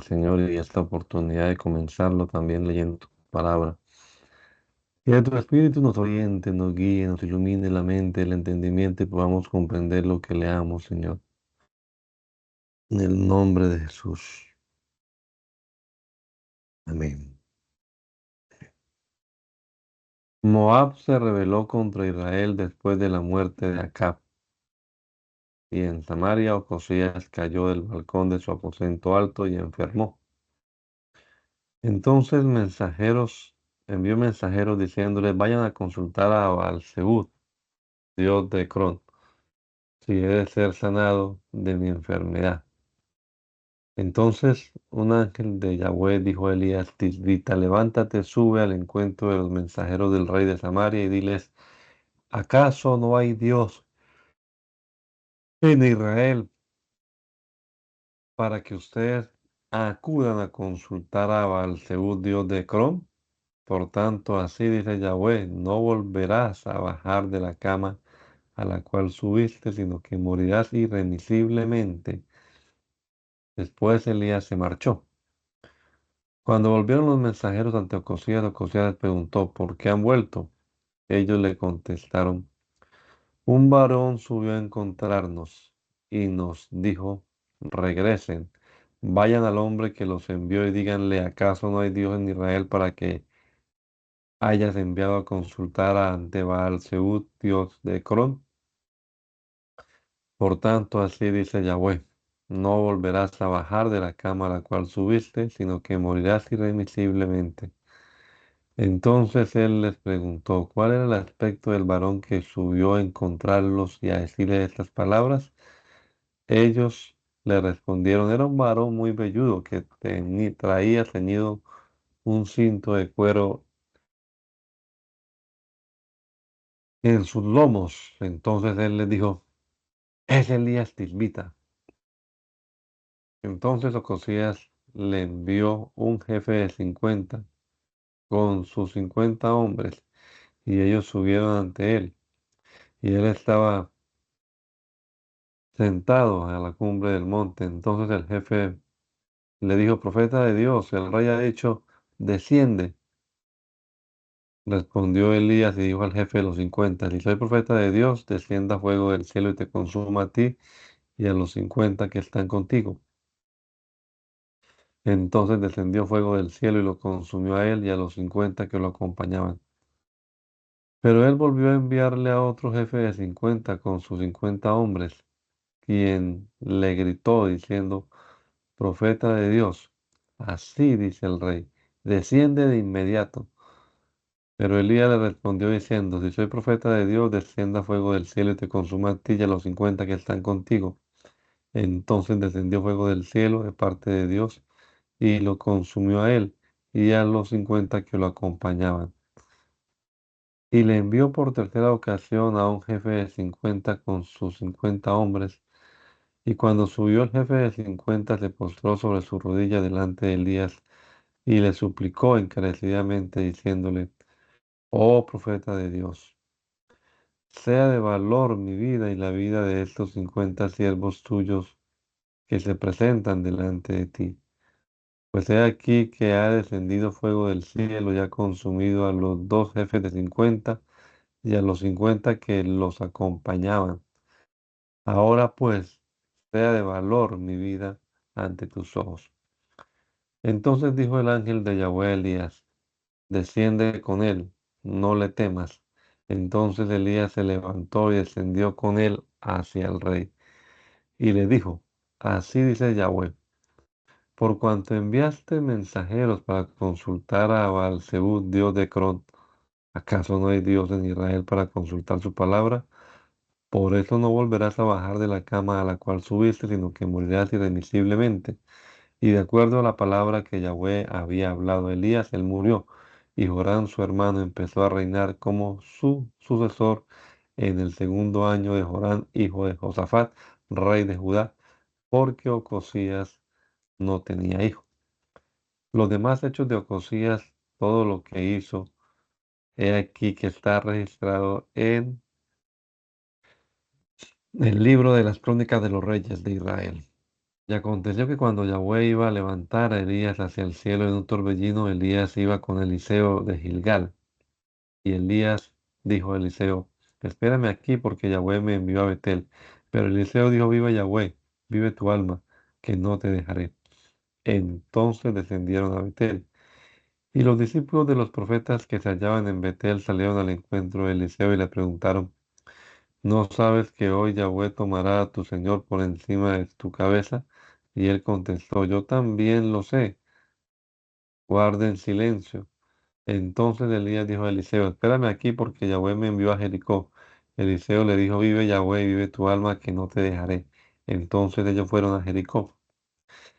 Señor, y esta oportunidad de comenzarlo también leyendo tu palabra. Que tu Espíritu nos oriente, nos guíe, nos ilumine la mente, el entendimiento y podamos comprender lo que leamos, Señor. En el nombre de Jesús. Amén. Moab se rebeló contra Israel después de la muerte de Acab, y en Samaria Ocosías cayó del balcón de su aposento alto y enfermó. Entonces envió mensajeros diciéndoles, vayan a consultar a Baal-Zebub, dios de Cron, si he de ser sanado de mi enfermedad. Entonces un ángel de Yahweh dijo a Elías Tisbita, levántate, sube al encuentro de los mensajeros del rey de Samaria y diles, ¿acaso no hay Dios en Israel para que ustedes acudan a consultar a Baal-Zebub, dios de Cron? Por tanto, así dice Yahweh, no volverás a bajar de la cama a la cual subiste, sino que morirás irremisiblemente. Después Elías se marchó. Cuando volvieron los mensajeros ante Ocosías, Ocosías les preguntó, ¿por qué han vuelto? Ellos le contestaron, un varón subió a encontrarnos y nos dijo, regresen, vayan al hombre que los envió y díganle, ¿acaso no hay Dios en Israel para que hayas enviado a consultar ante Baal-Zebub, dios de Cron? Por tanto, así dice Yahweh, no volverás a bajar de la cama a la cual subiste, sino que morirás irremisiblemente. Entonces él les preguntó, ¿cuál era el aspecto del varón que subió a encontrarlos y a decirle estas palabras? Ellos le respondieron, era un varón muy velludo que traía ceñido un cinto de cuero en sus lomos. Entonces él les dijo, es Elías Tisbita. Entonces Ocosías le envió un jefe de 50 con sus 50 hombres, y ellos subieron ante él, y él estaba sentado a la cumbre del monte. Entonces el jefe le dijo, profeta de Dios, el rey ha dicho, desciende. Respondió Elías y dijo al jefe de los 50, si soy profeta de Dios, descienda fuego del cielo y te consuma a ti y a los 50 que están contigo. Entonces descendió fuego del cielo y lo consumió a él y a los 50 que lo acompañaban. Pero él volvió a enviarle a otro jefe de 50 con sus 50 hombres, quien le gritó diciendo, profeta de Dios, así dice el rey, desciende de inmediato. Pero Elías le respondió diciendo, si soy profeta de Dios, descienda fuego del cielo y te consuma a ti y a los 50 que están contigo. Entonces descendió fuego del cielo de parte de Dios y lo consumió a él y a los 50 que lo acompañaban. Y le envió por tercera ocasión a un jefe de 50 con sus 50 hombres. Y cuando subió el jefe de 50 se postró sobre su rodilla delante de Elías y le suplicó encarecidamente diciéndole, oh profeta de Dios, sea de valor mi vida y la vida de estos 50 siervos tuyos que se presentan delante de ti. Pues he aquí que ha descendido fuego del cielo y ha consumido a los dos jefes de 50 y a los 50 que los acompañaban. Ahora pues, sea de valor mi vida ante tus ojos. Entonces dijo el ángel de Yahweh a Elías, desciende con él, no le temas. Entonces Elías se levantó y descendió con él hacia el rey. Y le dijo, así dice Yahweh, por cuanto enviaste mensajeros para consultar a Baal-Zebub, dios de Cron, ¿acaso no hay Dios en Israel para consultar su palabra? Por eso no volverás a bajar de la cama a la cual subiste, sino que morirás irremisiblemente. Y de acuerdo a la palabra que Yahweh había hablado a Elías, él murió. Y Joram, su hermano, empezó a reinar como su sucesor en el segundo año de Joram, hijo de Josafat, rey de Judá, porque Ocosías no tenía hijo. Los demás hechos de Ocosías, todo lo que hizo, he aquí que está registrado en el libro de las crónicas de los reyes de Israel. Y aconteció que cuando Yahweh iba a levantar a Elías hacia el cielo en un torbellino, Elías iba con Eliseo de Gilgal. Y Elías dijo a Eliseo, espérame aquí porque Yahweh me envió a Betel. Pero Eliseo dijo, vive Yahweh, vive tu alma, que no te dejaré. Entonces descendieron a Betel. Y los discípulos de los profetas que se hallaban en Betel salieron al encuentro de Eliseo y le preguntaron, ¿no sabes que hoy Yahweh tomará a tu Señor por encima de tu cabeza? Y él contestó, yo también lo sé, guarden silencio. Entonces Elías dijo a Eliseo, espérame aquí porque Yahweh me envió a Jericó. Eliseo le dijo, vive Yahweh, vive tu alma, que no te dejaré. Entonces ellos fueron a Jericó.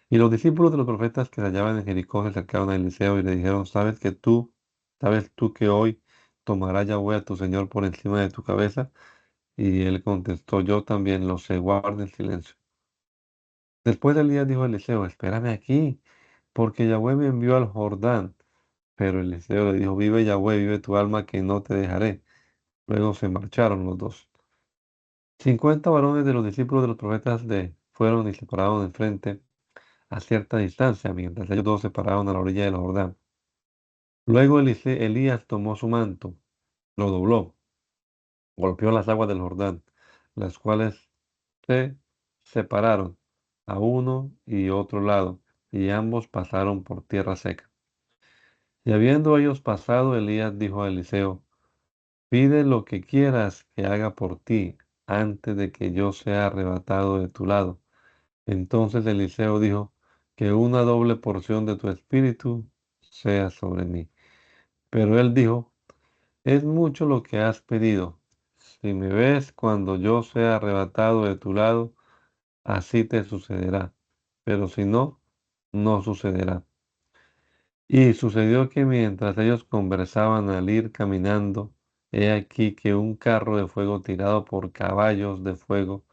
Y los discípulos de los profetas que se hallaban en Jericó se acercaron a Eliseo y le dijeron, sabes tú que hoy tomará Yahweh a tu Señor por encima de tu cabeza? Y él contestó, yo también lo sé, guarda el silencio. Después Elías dijo a Eliseo, espérame aquí, porque Yahweh me envió al Jordán. Pero Eliseo le dijo, vive Yahweh, vive tu alma, que no te dejaré. Luego se marcharon los dos. 50 varones de los discípulos de los profetas fueron y se pararon enfrente a cierta distancia, mientras ellos dos se pararon a la orilla del Jordán. Luego Elías tomó su manto, lo dobló, golpeó las aguas del Jordán, las cuales se separaron a uno y otro lado, y ambos pasaron por tierra seca. Y habiendo ellos pasado, Elías dijo a Eliseo, pide lo que quieras que haga por ti antes de que yo sea arrebatado de tu lado. Entonces Eliseo dijo, que una doble porción de tu espíritu sea sobre mí. Pero él dijo, es mucho lo que has pedido. Si me ves cuando yo sea arrebatado de tu lado, así te sucederá. Pero si no, no sucederá. Y sucedió que mientras ellos conversaban al ir caminando, he aquí que un carro de fuego tirado por caballos de fuego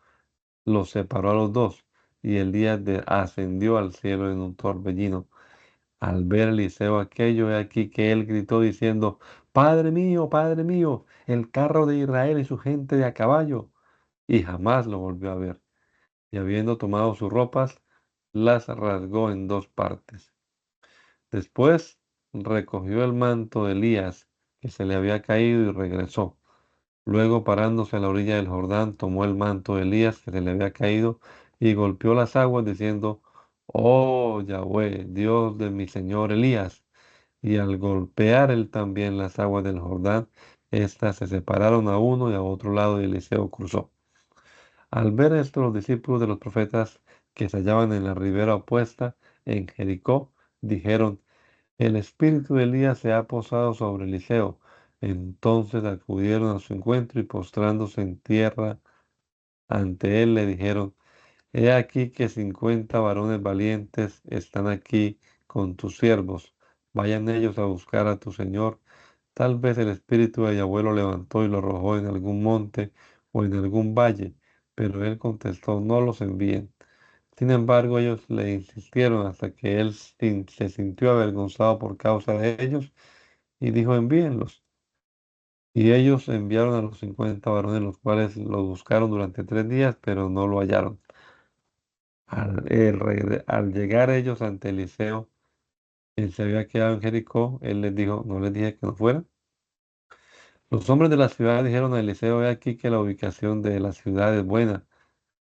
los separó a los dos, y ascendió al cielo en un torbellino. Al ver Eliseo aquello, he aquí que él gritó diciendo, Padre mío, el carro de Israel y su gente de a caballo. Y jamás lo volvió a ver. Y habiendo tomado sus ropas, las rasgó en dos partes. Después recogió el manto de Elías que se le había caído y regresó. Luego, parándose a la orilla del Jordán, tomó el manto de Elías que se le había caído y golpeó las aguas diciendo, Oh Yahweh, Dios de mi señor Elías. Y al golpear él también las aguas del Jordán, éstas se separaron a uno y a otro lado y Eliseo cruzó. Al ver esto, los discípulos de los profetas que se hallaban en la ribera opuesta, en Jericó, dijeron, el espíritu de Elías se ha posado sobre Eliseo. Entonces acudieron a su encuentro y postrándose en tierra ante él le dijeron, he aquí que 50 varones valientes están aquí con tus siervos. Vayan ellos a buscar a tu señor. Tal vez el espíritu de Yahweh lo levantó y lo arrojó en algún monte o en algún valle. Pero él contestó, no los envíen. Sin embargo, ellos le insistieron hasta que él se sintió avergonzado por causa de ellos y dijo, envíenlos. Y ellos enviaron a los 50 varones, los cuales lo buscaron durante 3 días, pero no lo hallaron. Al llegar ellos ante Eliseo, quien se había quedado en Jericó, él les dijo, ¿no les dije que no fueran? Los hombres de la ciudad dijeron a Eliseo, he aquí que la ubicación de la ciudad es buena,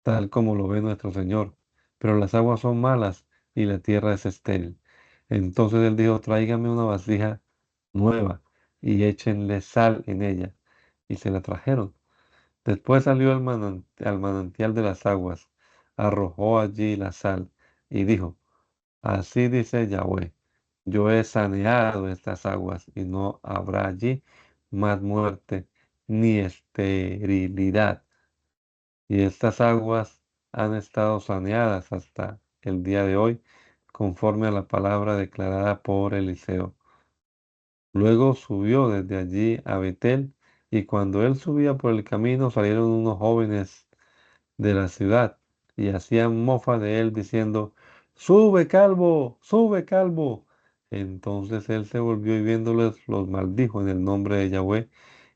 tal como lo ve nuestro Señor, pero las aguas son malas y la tierra es estéril. Entonces él dijo, tráigame una vasija nueva y échenle sal en ella. Y se la trajeron. Después salió al manantial de las aguas, arrojó allí la sal y dijo, así dice Yahweh, yo he saneado estas aguas y no habrá allí más muerte ni esterilidad. Y estas aguas han estado saneadas hasta el día de hoy, conforme a la palabra declarada por Eliseo. Luego subió desde allí a Betel, y cuando él subía por el camino salieron unos jóvenes de la ciudad y hacían mofa de él diciendo, sube calvo, sube calvo. Entonces él se volvió y viéndoles los maldijo en el nombre de Yahweh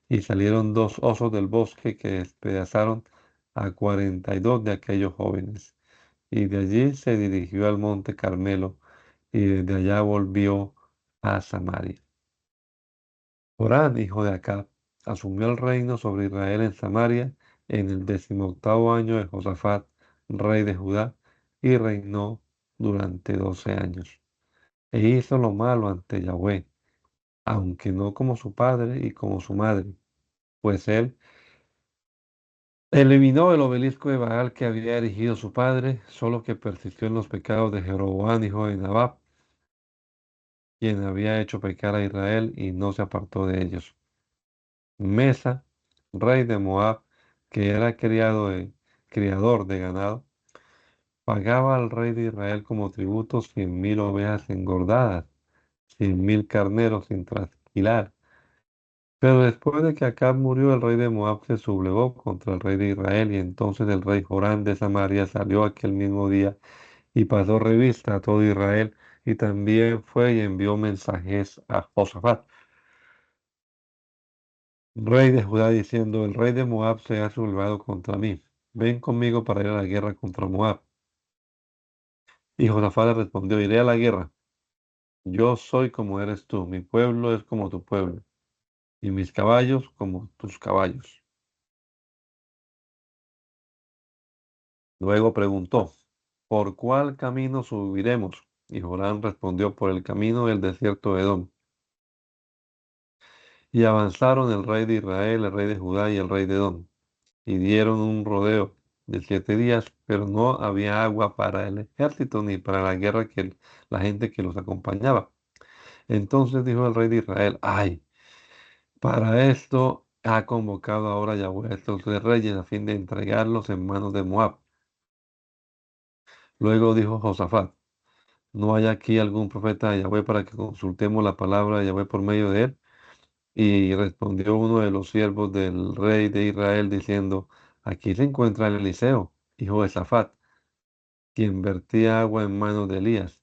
y salieron dos osos del bosque que despedazaron a 42 de aquellos jóvenes. y de allí se dirigió al monte Carmelo y desde allá volvió a Samaria. Joram, hijo de Acab, asumió el reino sobre Israel en Samaria en el 18º año de Josafat, rey de Judá, y reinó durante 12 años. E hizo lo malo ante Yahweh, aunque no como su padre y como su madre, pues él eliminó el obelisco de Baal que había erigido su padre, solo que persistió en los pecados de Jeroboam, hijo de Nabat, quien había hecho pecar a Israel y no se apartó de ellos. Mesa, rey de Moab, que era criador de ganado, pagaba al rey de Israel como tributo 100.000 ovejas engordadas, 100.000 carneros sin trasquilar. Pero después de que Acab murió, el rey de Moab se sublevó contra el rey de Israel, y entonces el rey Joram de Samaria salió aquel mismo día y pasó revista a todo Israel, y también fue y envió mensajes a Josafat, rey de Judá, diciendo: el rey de Moab se ha sublevado contra mí. Ven conmigo para ir a la guerra contra Moab. Y Josafat le respondió: iré a la guerra. Yo soy como eres tú, mi pueblo es como tu pueblo, y mis caballos como tus caballos. Luego preguntó: ¿por cuál camino subiremos? Y Joram respondió: por el camino del desierto de Edom. Y avanzaron el rey de Israel, el rey de Judá y el rey de Edom, y dieron un rodeo de 7 días, pero no había agua para el ejército ni para la guerra que la gente que los acompañaba. Entonces dijo el rey de Israel: ay, para esto ha convocado ahora Yahweh a estos 3 reyes a fin de entregarlos en manos de Moab. Luego dijo Josafat: ¿no hay aquí algún profeta de Yahweh para que consultemos la palabra de Yahweh por medio de él? Y respondió uno de los siervos del rey de Israel diciendo: aquí se encuentra Eliseo, hijo de Safat, quien vertía agua en manos de Elías.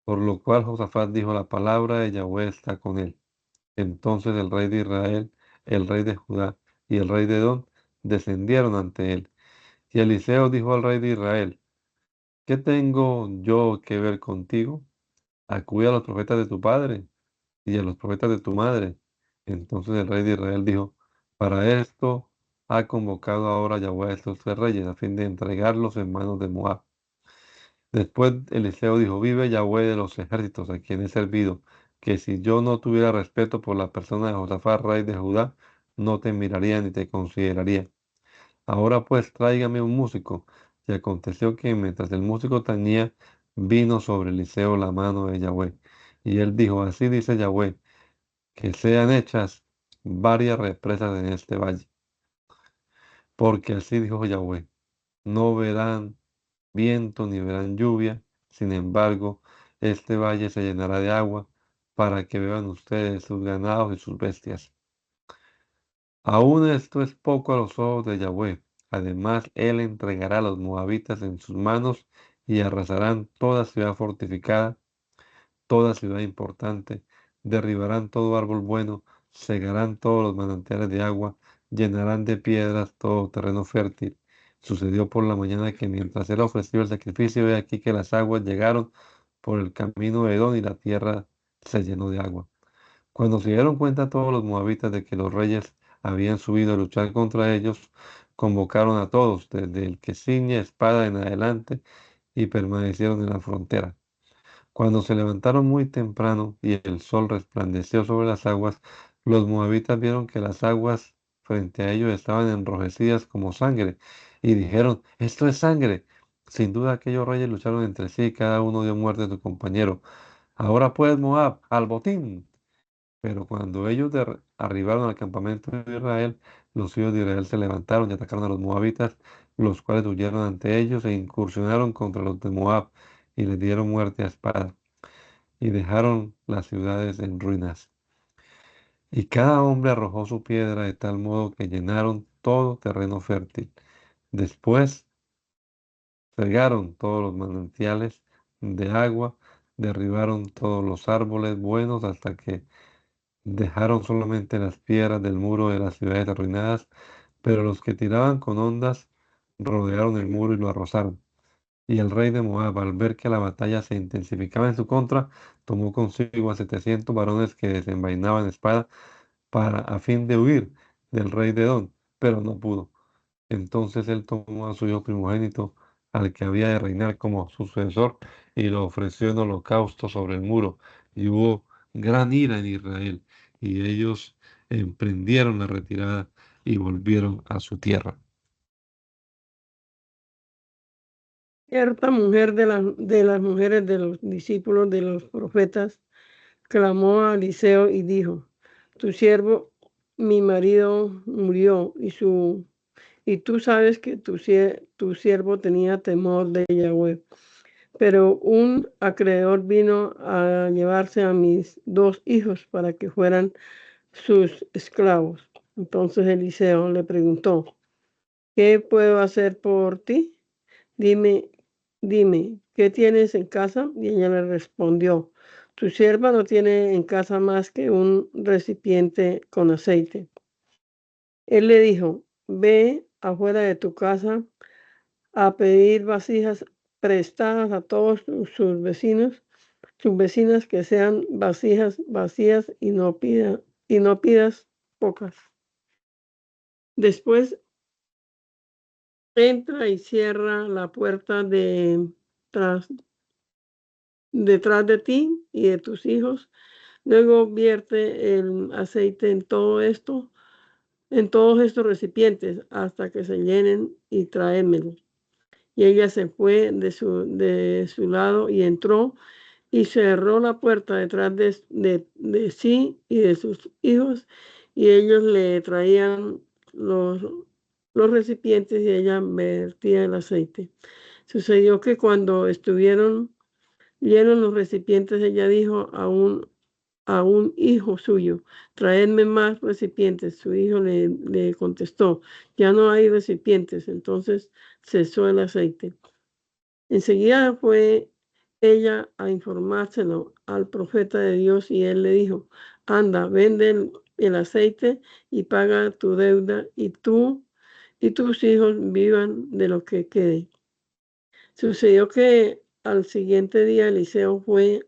Por lo cual Josafat dijo: la palabra de Yahweh está con él. Entonces el rey de Israel, el rey de Judá y el rey de Edom descendieron ante él. Y Eliseo dijo al rey de Israel: ¿qué tengo yo que ver contigo? Acude a los profetas de tu padre y a los profetas de tu madre. Entonces el rey de Israel dijo: para esto ha convocado ahora Yahweh a estos 3 reyes, a fin de entregarlos en manos de Moab. Después Eliseo dijo: vive Yahweh de los ejércitos, a quien he servido, que si yo no tuviera respeto por la persona de Josafat, rey de Judá, no te miraría ni te consideraría. Ahora pues tráigame un músico. Y aconteció que mientras el músico tañía, vino sobre Eliseo la mano de Yahweh. Y él dijo: así dice Yahweh, que sean hechas varias represas en este valle. Porque así dijo Yahweh: no verán viento ni verán lluvia, sin embargo, este valle se llenará de agua para que beban ustedes sus ganados y sus bestias. Aún esto es poco a los ojos de Yahweh. Además, él entregará a los moabitas en sus manos y arrasarán toda ciudad fortificada, toda ciudad importante, derribarán todo árbol bueno, cegarán todos los manantiales de agua, llenarán de piedras todo terreno fértil. Sucedió por la mañana que mientras era ofrecido el sacrificio, he aquí que las aguas llegaron por el camino de Edom y la tierra se llenó de agua. Cuando se dieron cuenta todos los moabitas de que los reyes habían subido a luchar contra ellos, convocaron a todos, desde el que ciñe espada en adelante, y permanecieron en la frontera. Cuando se levantaron muy temprano y el sol resplandeció sobre las aguas, los moabitas vieron que las aguas frente a ellos estaban enrojecidas como sangre, y dijeron: esto es sangre. Sin duda aquellos reyes lucharon entre sí y cada uno dio muerte a su compañero. Ahora pues, Moab, al botín. Pero cuando ellos arribaron al campamento de Israel, los hijos de Israel se levantaron y atacaron a los moabitas, los cuales huyeron ante ellos e incursionaron contra los de Moab y les dieron muerte a espada y dejaron las ciudades en ruinas. Y cada hombre arrojó su piedra de tal modo que llenaron todo terreno fértil. Después cegaron todos los manantiales de agua, derribaron todos los árboles buenos hasta que dejaron solamente las piedras del muro de las ciudades arruinadas, pero los que tiraban con ondas rodearon el muro y lo arrozaron. Y el rey de Moab, al ver que la batalla se intensificaba en su contra, tomó consigo a 700 varones que desenvainaban espada a fin de huir del rey de Edom, pero no pudo. Entonces él tomó a su hijo primogénito, al que había de reinar como sucesor, y lo ofreció en holocausto sobre el muro. Y hubo gran ira en Israel, y ellos emprendieron la retirada y volvieron a su tierra. Cierta mujer de las mujeres de los discípulos de los profetas clamó a Eliseo y dijo: Tu siervo, mi marido, murió, y tú sabes que tu siervo tenía temor de Yahweh. Pero un acreedor vino a llevarse a mis 2 hijos para que fueran sus esclavos. Entonces Eliseo le preguntó: ¿Qué puedo hacer por ti? Dime, dime, ¿qué tienes en casa? Y ella le respondió: Tu sierva no tiene en casa más que un recipiente con aceite. Él le dijo: Ve afuera de tu casa a pedir vasijas prestadas a todos sus vecinos, sus vecinas, que sean vasijas vacías, y no pidas pocas. Después entra y cierra la puerta detrás de ti y de tus hijos. Luego vierte el aceite en todos estos recipientes hasta que se llenen, y tráemelo. Y ella se fue de su lado y entró y cerró la puerta detrás de sí y de sus hijos, y ellos le traían los recipientes y ella vertía el aceite. Sucedió que cuando estuvieron llenos los recipientes, ella dijo a un hijo suyo: Traedme más recipientes. Su hijo le contestó: Ya no hay recipientes. Entonces cesó el aceite. Enseguida fue ella a informárselo al profeta de Dios, y él le dijo: Anda, vende el aceite y paga tu deuda, y tú y tus hijos vivan de lo que quede. Sucedió que al siguiente día Eliseo fue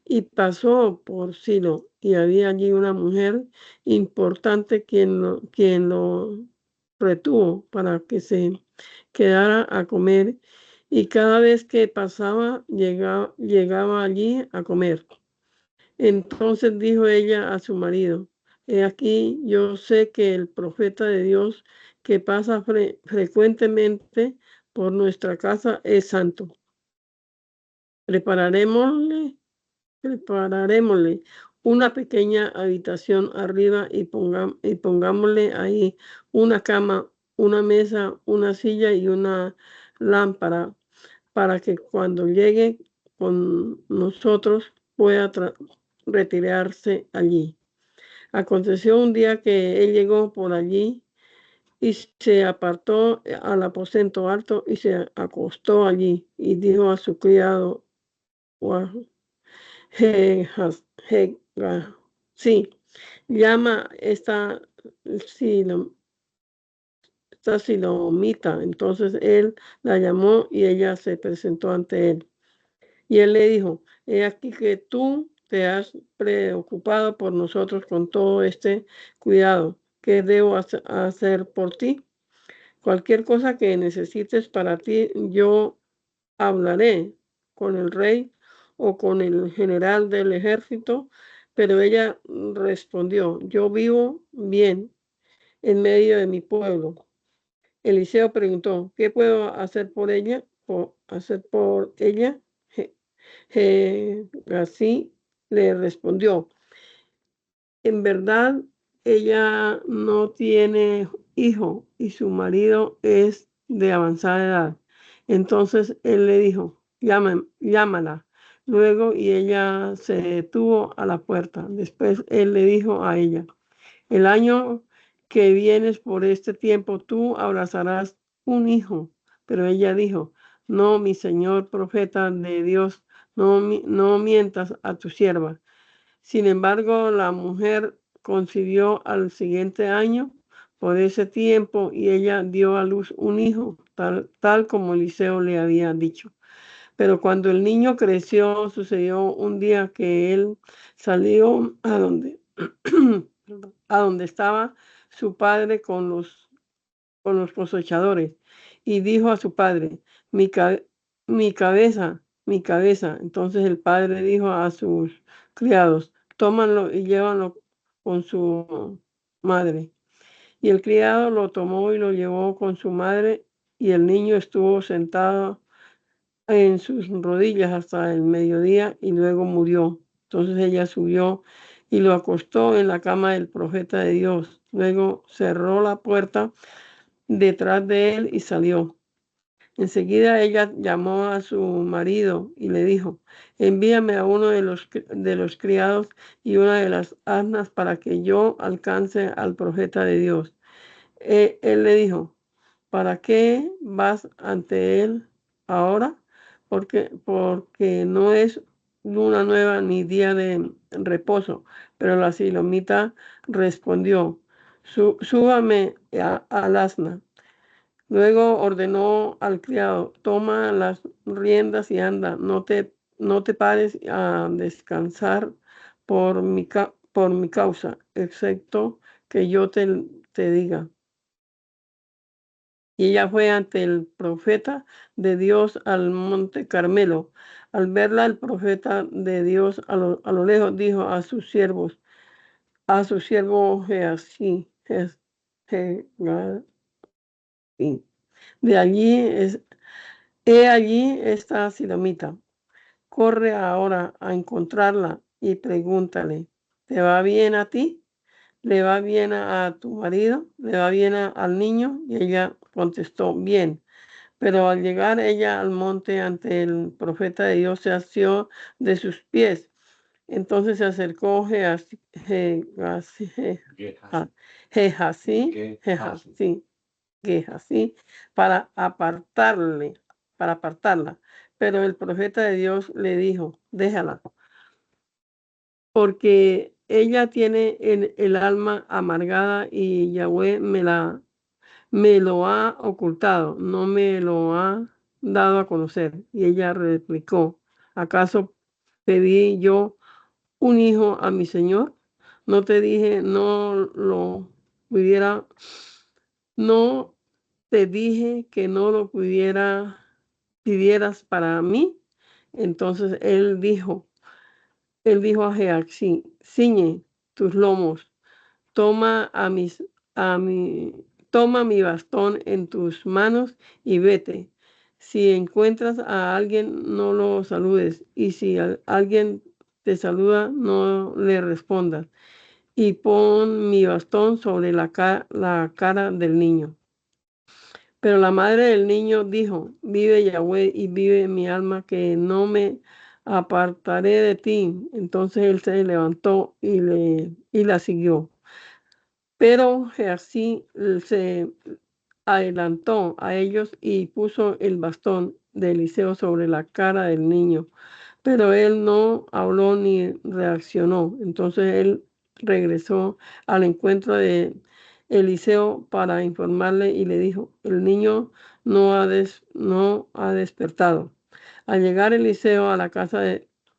y pasó por Silo, y había allí una mujer importante quien lo retuvo para que se quedara a comer, y cada vez que pasaba llegaba allí a comer. Entonces dijo ella a su marido: He aquí, yo sé que el profeta de Dios que pasa frecuentemente por nuestra casa es santo. Prepararemosle Preparémosle una pequeña habitación arriba, y pongámosle ahí una cama, una mesa, una silla y una lámpara, para que cuando llegue con nosotros pueda retirarse allí. Aconteció un día que él llegó por allí y se apartó al aposento alto y se acostó allí, y dijo a su criado, sí, llama silo- esta silomita. Entonces él la llamó y ella se presentó ante él. Y él le dijo: He aquí que tú te has preocupado por nosotros con todo este cuidado. ¿Qué debo hacer por ti? Cualquier cosa que necesites para ti, yo hablaré con el rey o con el general del ejército. Pero ella respondió: Yo vivo bien en medio de mi pueblo. Eliseo preguntó: ¿Qué puedo hacer por ella? Así le respondió: En verdad, ella no tiene hijo y su marido es de avanzada edad. Entonces él le dijo: Llámala. Luego, y ella se detuvo a la puerta. Después él le dijo a ella: El año que vienes por este tiempo, tú abrazarás un hijo. Pero ella dijo: No, mi señor profeta de Dios, no mientas a tu sierva. Sin embargo, la mujer concibió al siguiente año por ese tiempo, y ella dio a luz un hijo. tal como Eliseo le había dicho. Pero cuando el niño creció, sucedió un día que él salió a donde estaba su padre con los cosechadores y dijo a su padre, mi cabeza, mi cabeza. Entonces el padre dijo a sus criados, tómanlo y llévanlo con su madre. Y el criado lo tomó y lo llevó con su madre, y el niño estuvo sentado en sus rodillas hasta el mediodía y luego murió. Entonces ella subió y lo acostó en la cama del profeta de Dios. Luego cerró la puerta detrás de él y salió. Enseguida ella llamó a su marido y le dijo, envíame a uno de los criados y una de las asnas para que yo alcance al profeta de Dios. Él le dijo, ¿para qué vas ante él ahora? Porque no es luna nueva ni día de reposo. Pero la silomita respondió, súbame al asna. Luego ordenó al criado, toma las riendas y anda, no te pares a descansar por mi causa, excepto que yo te diga. Y ella fue ante el profeta de Dios al monte Carmelo. Al verla, el profeta de Dios a lo lejos dijo a sus siervos, a su siervo Geasí, de allí he allí esta silomita. Corre ahora a encontrarla y pregúntale, ¿te va bien a ti? ¿Le va bien a tu marido? ¿Le va bien al niño? Y ella contestó, bien. Pero al llegar ella al monte ante el profeta de Dios, se asió de sus pies. Entonces se acercó Gehazi para apartarla. Pero el profeta de Dios le dijo, déjala, porque ella tiene el alma amargada y Yahweh me lo ha ocultado, no me lo ha dado a conocer. Y ella replicó, ¿acaso pedí yo un hijo a mi señor? No te dije, no te dije que no lo pidieras para mí. Entonces él dijo a Gehazi, ciñe tus lomos, toma a mi, toma mi bastón en tus manos y vete. Si encuentras a alguien, no lo saludes, y si alguien te saluda, no le respondas. Y pon mi bastón sobre la cara del niño. Pero la madre del niño dijo, vive Yahweh y vive mi alma, que no me apartaré de ti. Entonces él se levantó y la siguió. Pero Gehazi se adelantó a ellos y puso el bastón de Eliseo sobre la cara del niño. Pero él no habló ni reaccionó. Entonces él regresó al encuentro de Eliseo para informarle y le dijo, el niño no ha despertado. Al llegar Eliseo a la casa,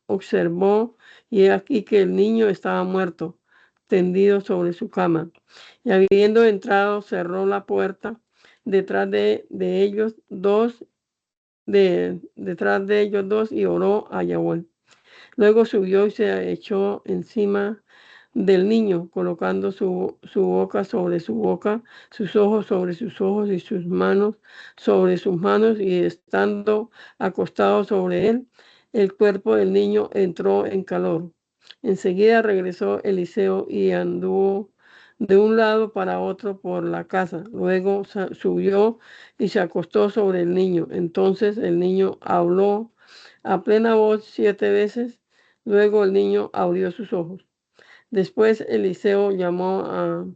observó y he aquí que el niño estaba muerto, tendido sobre su cama. Y habiendo entrado, cerró la puerta detrás de ellos dos, detrás de ellos dos y oró a Yahweh. Luego subió y se echó encima del niño, colocando su boca sobre su boca, sus ojos sobre sus ojos y sus manos sobre sus manos, y estando acostado sobre él, el cuerpo del niño entró en calor. Enseguida regresó Eliseo y anduvo de un lado para otro por la casa. Luego subió y se acostó sobre el niño. Entonces el niño habló a plena voz 7 veces. Luego el niño abrió sus ojos. Después Eliseo llamó a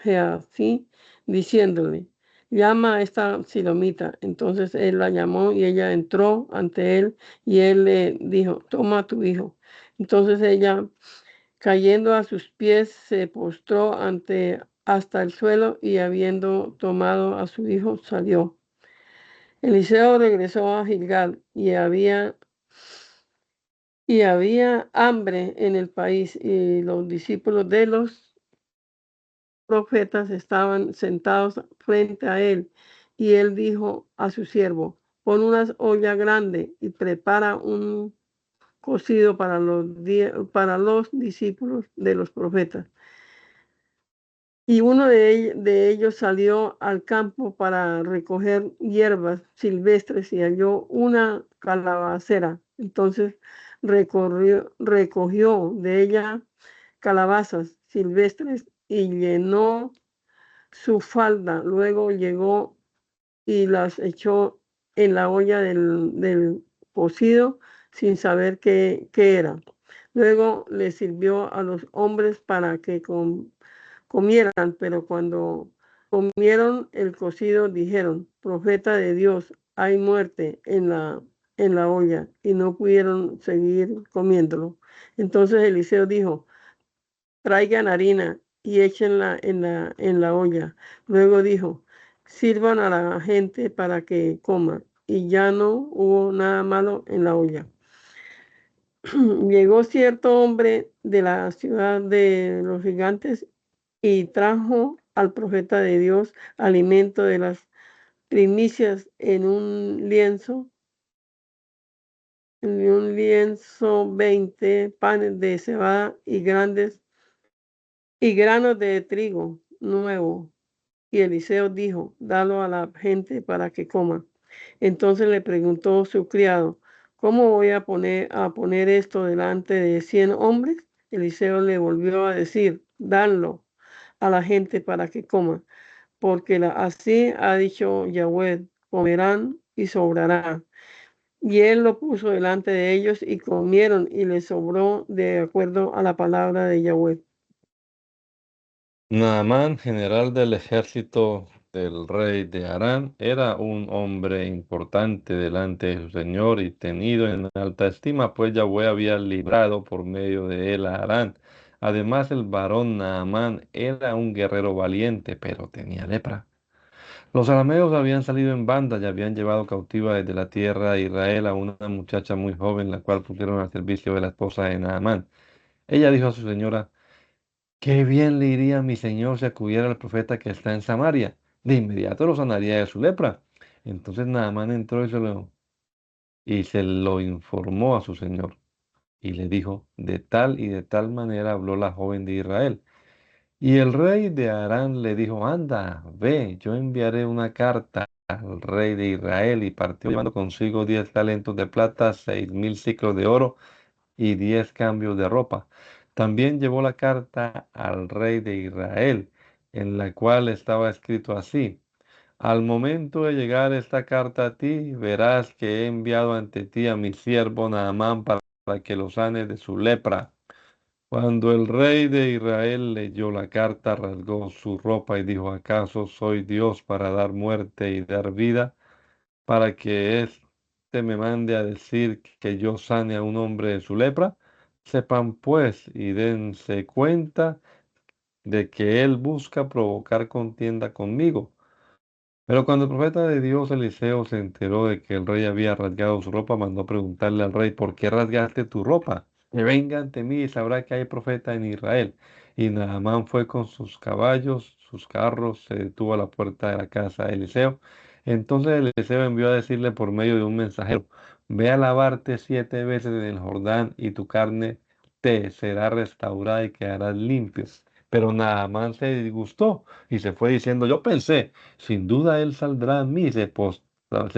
Gehazi diciéndole, llama a esta silomita. Entonces él la llamó y ella entró ante él y él le dijo, toma a tu hijo. Entonces ella, cayendo a sus pies, se postró hasta el suelo y habiendo tomado a su hijo, salió. Eliseo regresó a Gilgal y había hambre en el país, y los discípulos de los profetas estaban sentados frente a él. Y él dijo a su siervo: pon una olla grande y prepara un cocido para para los discípulos de los profetas. Y uno de ellos salió al campo para recoger hierbas silvestres y halló una calabacera. Entonces recogió de ella calabazas silvestres y llenó su falda. Luego llegó y las echó en la olla del cocido sin saber qué era. Luego le sirvió a los hombres para que comieran, pero cuando comieron el cocido dijeron: profeta de Dios, hay muerte en la olla, y no pudieron seguir comiéndolo. Entonces Eliseo dijo: traigan harina y échenla en la olla. Luego dijo: sirvan a la gente para que coma. Y ya no hubo nada malo en la olla. Llegó cierto hombre de la ciudad de los gigantes y trajo al profeta de Dios alimento de las primicias en un lienzo 20 panes de cebada y granos de trigo nuevo. Y Eliseo dijo: dalo a la gente para que coma. Entonces le preguntó su criado: ¿cómo voy a poner esto delante de 100 hombres? Eliseo le volvió a decir: danlo a la gente para que coma, porque así ha dicho Yahweh: comerán y sobrará. Y él lo puso delante de ellos y comieron, y les sobró de acuerdo a la palabra de Yahweh. Naamán, general del ejército del rey de Aram, era un hombre importante delante de su señor y tenido en alta estima, pues Yahweh había librado por medio de él a Aram. Además, el varón Naamán era un guerrero valiente, pero tenía lepra. Los arameos habían salido en banda y habían llevado cautiva desde la tierra de Israel a una muchacha muy joven, la cual pusieron al servicio de la esposa de Naamán. Ella dijo a su señora: qué bien le iría a mi señor si acudiera al profeta que está en Samaria. De inmediato lo sanaría de su lepra. Entonces Naamán entró y se lo informó a su señor. Y le dijo: de tal y de tal manera habló la joven de Israel. Y el rey de Aram le dijo: anda, ve, yo enviaré una carta al rey de Israel. Y partió llevando consigo 10 talentos de plata, 6000 siclos de oro y 10 cambios de ropa. También llevó la carta al rey de Israel, en la cual estaba escrito así: al momento de llegar esta carta a ti, verás que he enviado ante ti a mi siervo Naamán para que lo sane de su lepra. Cuando el rey de Israel leyó la carta, rasgó su ropa y dijo: ¿acaso soy Dios para dar muerte y dar vida, para que éste me mande a decir que yo sane a un hombre de su lepra? Sepan pues y dense cuenta de que él busca provocar contienda conmigo. Pero cuando el profeta de Dios Eliseo se enteró de que el rey había rasgado su ropa, mandó preguntarle al rey: ¿por qué rasgaste tu ropa? Que venga ante mí y sabrá que hay profeta en Israel. Y Naamán fue con sus caballos, sus carros, se detuvo a la puerta de la casa de Eliseo. Entonces Eliseo envió a decirle por medio de un mensajero: ve a lavarte 7 veces en el Jordán y tu carne te será restaurada y quedarás limpio. Pero Naamán se disgustó y se fue diciendo: yo pensé, sin duda él saldrá a mí, se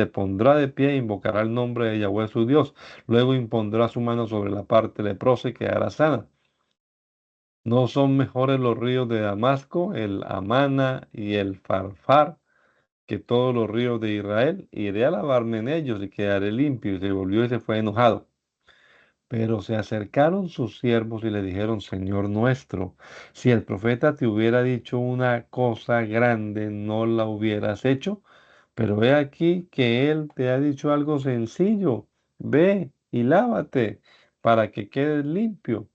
pondrá de pie e invocará el nombre de Yahweh su Dios. Luego impondrá su mano sobre la parte leprosa y quedará sana. ¿No son mejores los ríos de Damasco, el Amana y el Farfar, que todos los ríos de Israel? Iré a lavarme en ellos y quedaré limpio. Y se volvió y se fue enojado. Pero se acercaron sus siervos y le dijeron: Señor nuestro, si el profeta te hubiera dicho una cosa grande, ¿no la hubieras hecho? Pero he aquí que él te ha dicho algo sencillo: ve y lávate para que quedes limpio.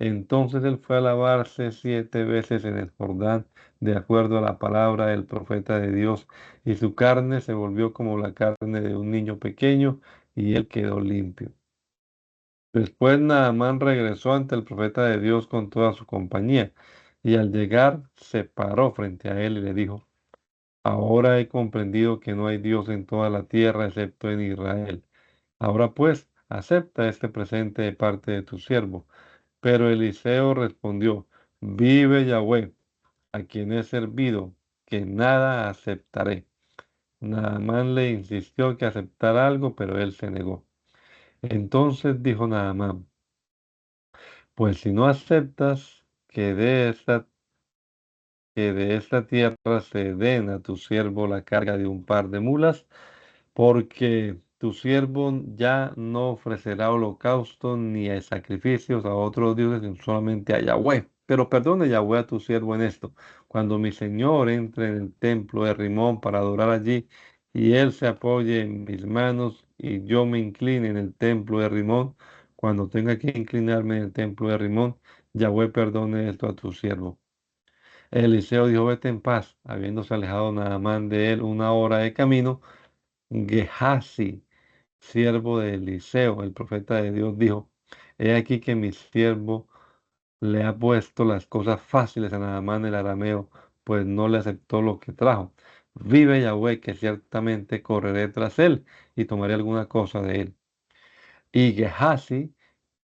Entonces él fue a lavarse 7 veces en el Jordán, de acuerdo a la palabra del profeta de Dios, y su carne se volvió como la carne de un niño pequeño, y él quedó limpio. Después Naamán regresó ante el profeta de Dios con toda su compañía, y al llegar se paró frente a él y le dijo: Ahora he comprendido que no hay Dios en toda la tierra excepto en Israel. Ahora pues, acepta este presente de parte de tu siervo. Pero Eliseo respondió: Vive Yahweh, a quien he servido, que nada aceptaré. Naamán le insistió que aceptara algo, pero él se negó. Entonces dijo Naamán: Pues si no aceptas que de esta tierra se den a tu siervo la carga de un par de mulas, porque tu siervo ya no ofrecerá holocausto ni sacrificios a otros dioses, sino solamente a Yahweh. Pero perdone Yahweh a tu siervo en esto. Cuando mi señor entre en el templo de Rimón para adorar allí, y él se apoye en mis manos, y yo me incline en el templo de Rimón, cuando tenga que inclinarme en el templo de Rimón, Yahweh perdone esto a tu siervo. Eliseo dijo: Vete en paz. Habiéndose alejado Naamán de él 1 hora de camino, Gehazi, siervo de Eliseo, el profeta de Dios, dijo: He aquí que mi siervo le ha puesto las cosas fáciles a Naamán el arameo, pues no le aceptó lo que trajo. Vive Yahweh, que ciertamente correré tras él y tomaré alguna cosa de él. Y Gehazi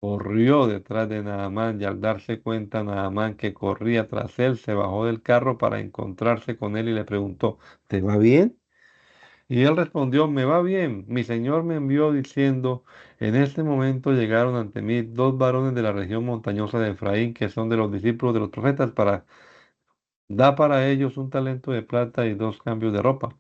corrió detrás de Naamán, y al darse cuenta Naamán que corría tras él, se bajó del carro para encontrarse con él y le preguntó: ¿Te va bien? Y él respondió: Me va bien. Mi señor me envió diciendo: En este momento llegaron ante mí 2 varones de la región montañosa de Efraín, que son de los discípulos de los profetas, da para ellos un talento de plata y 2 cambios de ropa.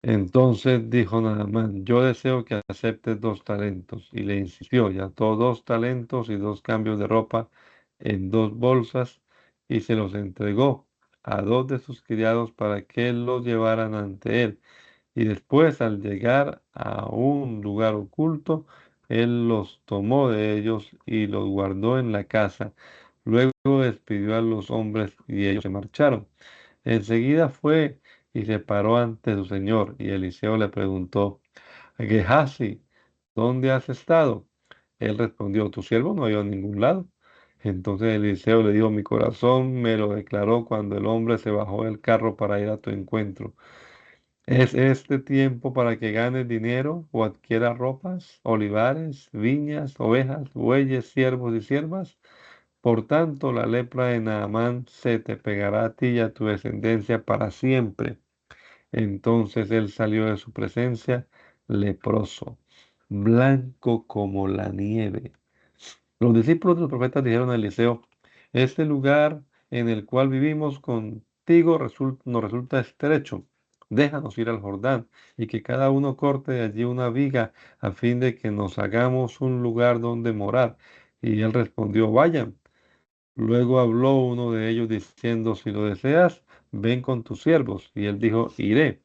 Entonces dijo Naamán: Yo deseo que aceptes 2 talentos. Y le insistió, y ató 2 talentos y 2 cambios de ropa en 2 bolsas, y se los entregó a 2 de sus criados para que los llevaran ante él. Y después, al llegar a un lugar oculto, él los tomó de ellos y los guardó en la casa. Luego despidió a los hombres y ellos se marcharon. Enseguida fue y se paró ante su señor, y Eliseo le preguntó: Gehazi, ¿dónde has estado? Él respondió: Tu siervo no ha ido a ningún lado. Entonces Eliseo le dijo: Mi corazón me lo declaró cuando el hombre se bajó del carro para ir a tu encuentro. ¿Es este tiempo para que ganes dinero o adquieras ropas, olivares, viñas, ovejas, bueyes, siervos y siervas? Por tanto, la lepra de Naamán se te pegará a ti y a tu descendencia para siempre. Entonces él salió de su presencia leproso, blanco como la nieve. Los discípulos de los profetas dijeron a Eliseo: Este lugar en el cual vivimos contigo nos resulta estrecho. Déjanos ir al Jordán y que cada uno corte de allí una viga a fin de que nos hagamos un lugar donde morar. Y él respondió: Vayan. Luego habló uno de ellos diciendo: Si lo deseas, ven con tus siervos. Y él dijo: Iré.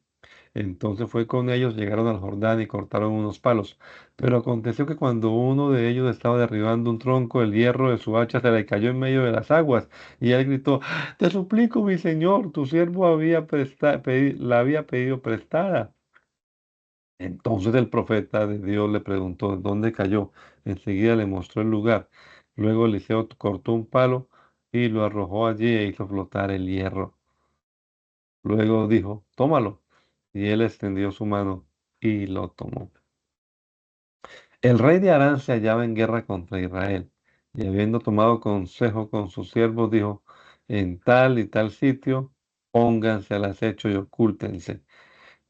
Entonces fue con ellos, llegaron al Jordán y cortaron unos palos. Pero aconteció que cuando uno de ellos estaba derribando un tronco, el hierro de su hacha se le cayó en medio de las aguas. Y él gritó: Te suplico, mi señor, tu siervo la había pedido prestada. Entonces el profeta de Dios le preguntó: ¿Dónde cayó? Enseguida le mostró el lugar. Luego Eliseo cortó un palo y lo arrojó allí e hizo flotar el hierro. Luego dijo: Tómalo. Y él extendió su mano y lo tomó. El rey de Aram se hallaba en guerra contra Israel, y habiendo tomado consejo con sus siervos, dijo: En tal y tal sitio, pónganse al acecho y ocúltense.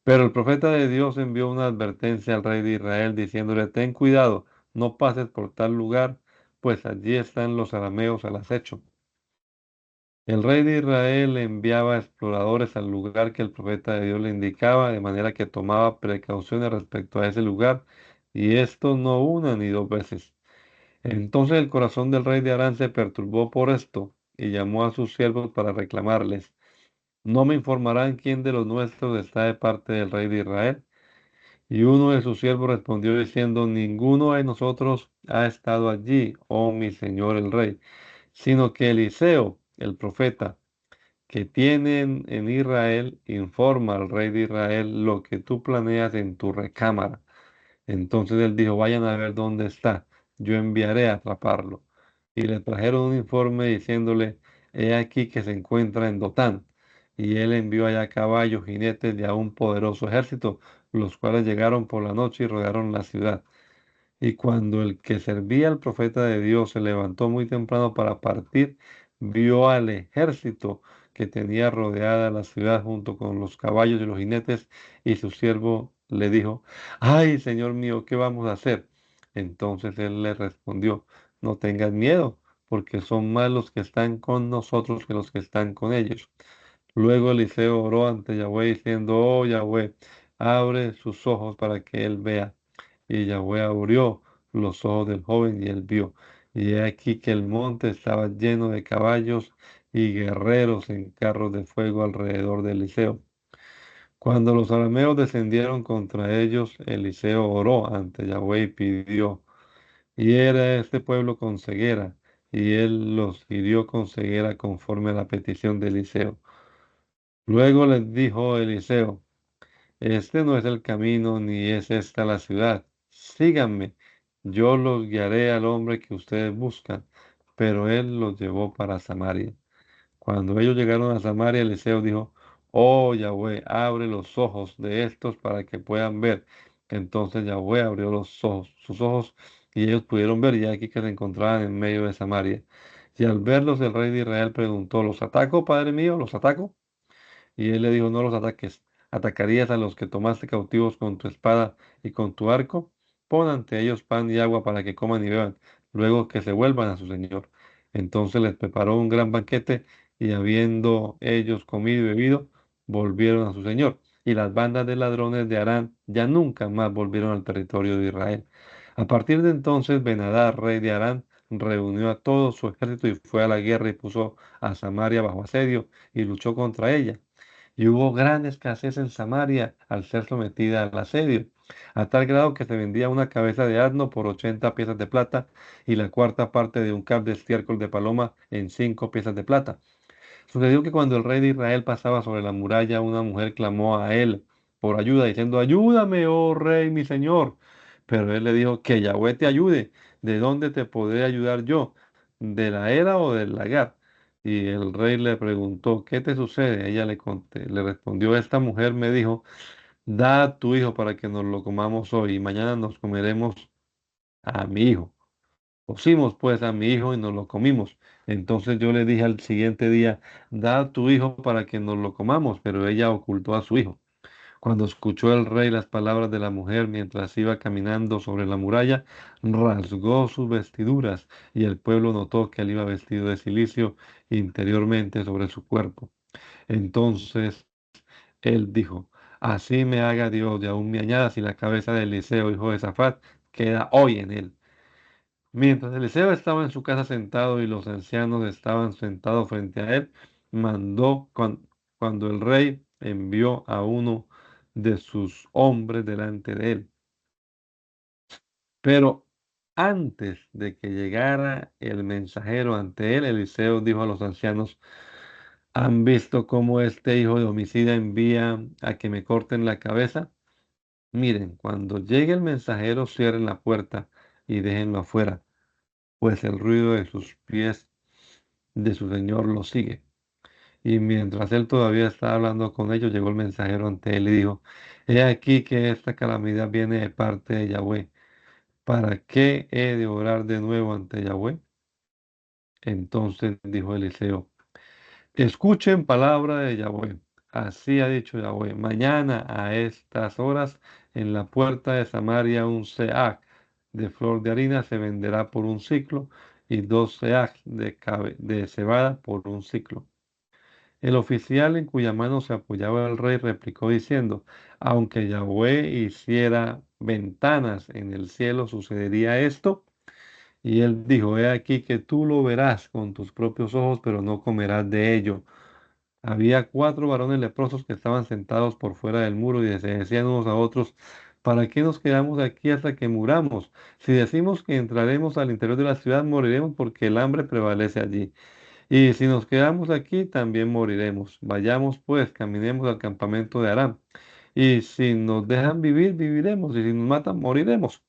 Pero el profeta de Dios envió una advertencia al rey de Israel, diciéndole: Ten cuidado, no pases por tal lugar, pues allí están los arameos al acecho. El rey de Israel enviaba exploradores al lugar que el profeta de Dios le indicaba, de manera que tomaba precauciones respecto a ese lugar, y esto no 1 ni 2 veces. Entonces el corazón del rey de Aram se perturbó por esto, y llamó a sus siervos para reclamarles: ¿No me informarán quién de los nuestros está de parte del rey de Israel? Y uno de sus siervos respondió diciendo, ninguno de nosotros ha estado allí, oh mi señor el rey, sino que Eliseo, el profeta, que tienen en Israel, informa al rey de Israel lo que tú planeas en tu recámara. Entonces él dijo, vayan a ver dónde está, yo enviaré a atraparlo. Y le trajeron un informe diciéndole, he aquí que se encuentra en Dotán. Y él envió allá caballos, jinetes de a un poderoso ejército, los cuales llegaron por la noche y rodearon la ciudad. Y cuando el que servía al profeta de Dios se levantó muy temprano para partir, vio al ejército que tenía rodeada la ciudad junto con los caballos y los jinetes, y su siervo le dijo, ay, señor mío, ¿qué vamos a hacer? Entonces él le respondió, no tengas miedo, porque son más los que están con nosotros que los que están con ellos. Luego Eliseo oró ante Yahweh diciendo, oh Yahweh, abre sus ojos para que él vea. Y Yahweh abrió los ojos del joven y él vio. Y he aquí que el monte estaba lleno de caballos y guerreros en carros de fuego alrededor de Eliseo. Cuando los arameos descendieron contra ellos, Eliseo oró ante Yahweh y pidió. Y era este pueblo con ceguera, y él los hirió con ceguera conforme a la petición de Eliseo. Luego les dijo Eliseo, este no es el camino ni es esta la ciudad. Síganme, yo los guiaré al hombre que ustedes buscan. Pero él los llevó para Samaria. Cuando ellos llegaron a Samaria, Eliseo dijo, oh Yahweh, abre los ojos de estos para que puedan ver. Entonces Yahweh abrió los ojos, sus ojos, y ellos pudieron ver, y aquí que se encontraban en medio de Samaria. Y al verlos, el rey de Israel preguntó, ¿los ataco, padre mío? ¿Los ataco? Y él le dijo, no los ataques. ¿Atacarías a los que tomaste cautivos con tu espada y con tu arco? Pon ante ellos pan y agua para que coman y beban, luego que se vuelvan a su señor. Entonces les preparó un gran banquete y habiendo ellos comido y bebido, volvieron a su señor. Y las bandas de ladrones de Arán ya nunca más volvieron al territorio de Israel. A partir de entonces, Benadad, rey de Arán, reunió a todo su ejército y fue a la guerra y puso a Samaria bajo asedio y luchó contra ella. Y hubo gran escasez en Samaria al ser sometida al asedio, a tal grado que se vendía una cabeza de asno por 80 piezas de plata y la cuarta parte de un cab de estiércol de paloma en 5 piezas de plata. Sucedió que cuando el rey de Israel pasaba sobre la muralla, una mujer clamó a él por ayuda, diciendo, ayúdame, oh rey, mi señor. Pero él le dijo, que Yahweh te ayude. ¿De dónde te podré ayudar yo? ¿De la era o del lagar? Y el rey le preguntó, ¿qué te sucede? Ella le respondió, esta mujer me dijo, da a tu hijo para que nos lo comamos hoy y mañana nos comeremos a mi hijo. Pusimos pues a mi hijo y nos lo comimos. Entonces yo le dije al siguiente día, da a tu hijo para que nos lo comamos, pero ella ocultó a su hijo. Cuando escuchó el rey las palabras de la mujer mientras iba caminando sobre la muralla, rasgó sus vestiduras y el pueblo notó que él iba vestido de cilicio interiormente sobre su cuerpo. Entonces él dijo, así me haga Dios y aún me añada si la cabeza de Eliseo, hijo de Safat, queda hoy en él. Mientras Eliseo estaba en su casa sentado y los ancianos estaban sentados frente a él, mandó cuando el rey envió a uno de sus hombres delante de él. Pero antes de que llegara el mensajero ante él, Eliseo dijo a los ancianos, ¿han visto cómo este hijo de homicida envía a que me corten la cabeza? Miren, cuando llegue el mensajero, cierren la puerta y déjenlo afuera, pues el ruido de sus pies de su señor lo sigue. Y mientras él todavía estaba hablando con ellos, llegó el mensajero ante él y dijo, he aquí que esta calamidad viene de parte de Yahweh. ¿Para qué he de orar de nuevo ante Yahweh? Entonces dijo Eliseo, escuchen palabra de Yahweh. Así ha dicho Yahweh, mañana a estas horas en la puerta de Samaria un seah de flor de harina se venderá por un ciclo y 2 seah de cebada por un ciclo. El oficial en cuya mano se apoyaba el rey replicó diciendo, aunque Yahweh hiciera ventanas en el cielo, ¿sucedería esto? Y él dijo, he aquí que tú lo verás con tus propios ojos, pero no comerás de ello. Había 4 varones leprosos que estaban sentados por fuera del muro y se decían unos a otros, ¿Para qué nos quedamos aquí hasta que muramos? Si decimos que entraremos al interior de la ciudad, moriremos porque el hambre prevalece allí. Y si nos quedamos aquí, también moriremos. Vayamos pues, caminemos al campamento de Aram. Y si nos dejan vivir, viviremos. Y si nos matan, moriremos.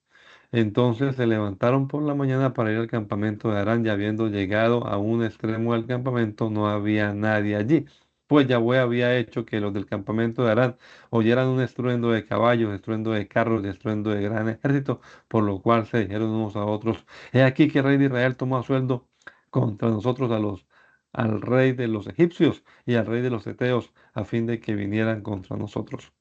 Entonces se levantaron por la mañana para ir al campamento de Arán, y habiendo llegado a un extremo del campamento, no había nadie allí. Pues Yahweh había hecho que los del campamento de Arán oyeran un estruendo de caballos, estruendo de carros, y estruendo de gran ejército, por lo cual se dijeron unos a otros: He aquí que el rey de Israel tomó a sueldo contra nosotros al rey de los egipcios y al rey de los heteos, a fin de que vinieran contra nosotros.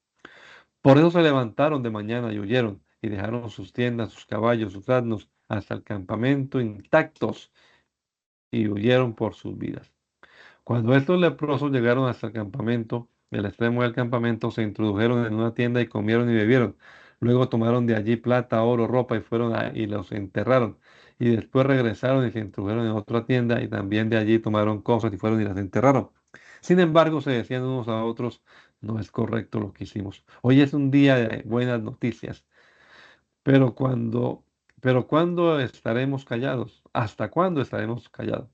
Por eso se levantaron de mañana y huyeron, y dejaron sus tiendas, sus caballos, sus asnos, hasta el campamento intactos, y huyeron por sus vidas. Cuando estos leprosos llegaron hasta el campamento, el extremo del campamento, se introdujeron en una tienda y comieron y bebieron. Luego tomaron de allí plata, oro, ropa, y y los enterraron. Y después regresaron y se introdujeron en otra tienda, y también de allí tomaron cosas y fueron y las enterraron. Sin embargo, se decían unos a otros: no es correcto lo que hicimos. Hoy es un día de buenas noticias, pero ¿cuándo estaremos callados? ¿Hasta cuándo estaremos callados?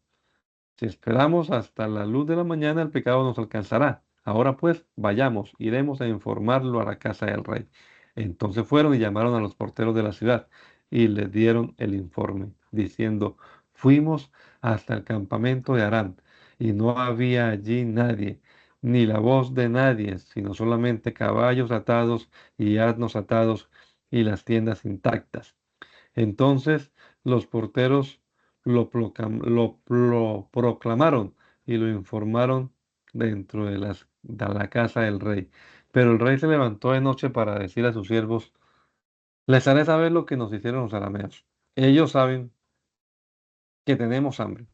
Si esperamos hasta la luz de la mañana, el pecado nos alcanzará. Ahora pues, vayamos, iremos a informarlo a la casa del rey. Entonces fueron y llamaron a los porteros de la ciudad y les dieron el informe, diciendo: Fuimos hasta el campamento de Aram, y no había allí nadie, ni la voz de nadie, sino solamente caballos atados y asnos atados, y las tiendas intactas. Entonces los porteros lo proclamaron y lo informaron dentro de la casa del rey. Pero el rey se levantó de noche para decir a sus siervos: Les haré saber lo que nos hicieron los arameos. Ellos saben que tenemos hambre.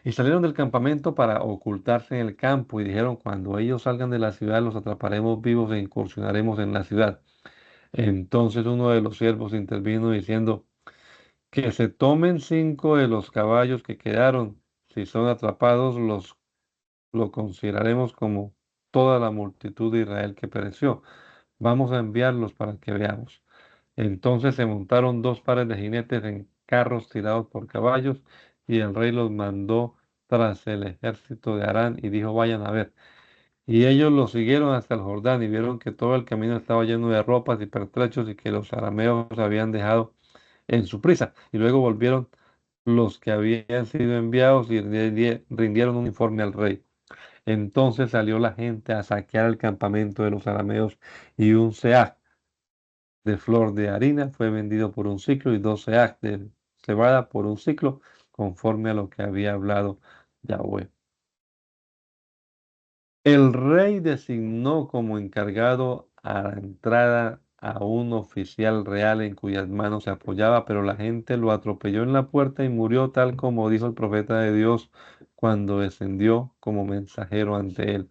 Y salieron del campamento para ocultarse en el campo, y dijeron: Cuando ellos salgan de la ciudad, los atraparemos vivos e incursionaremos en la ciudad. Entonces uno de los siervos intervino diciendo: Que se tomen 5 de los caballos que quedaron. Si son atrapados, lo consideraremos como toda la multitud de Israel que pereció. Vamos a enviarlos para que veamos. Entonces se montaron 2 pares de jinetes en carros tirados por caballos, y el rey los mandó tras el ejército de Arán y dijo: Vayan a ver. Y ellos lo siguieron hasta el Jordán, y vieron que todo el camino estaba lleno de ropas y pertrechos, y que los arameos habían dejado en su prisa. Y luego volvieron los que habían sido enviados y rindieron un informe al rey. Entonces salió la gente a saquear el campamento de los arameos, y un seah de flor de harina fue vendido por un siclo, y 2 seah de cebada por un siclo, conforme a lo que había hablado Yahweh. El rey designó como encargado a la entrada a un oficial real en cuyas manos se apoyaba, pero la gente lo atropelló en la puerta y murió, tal como dijo el profeta de Dios cuando descendió como mensajero ante él.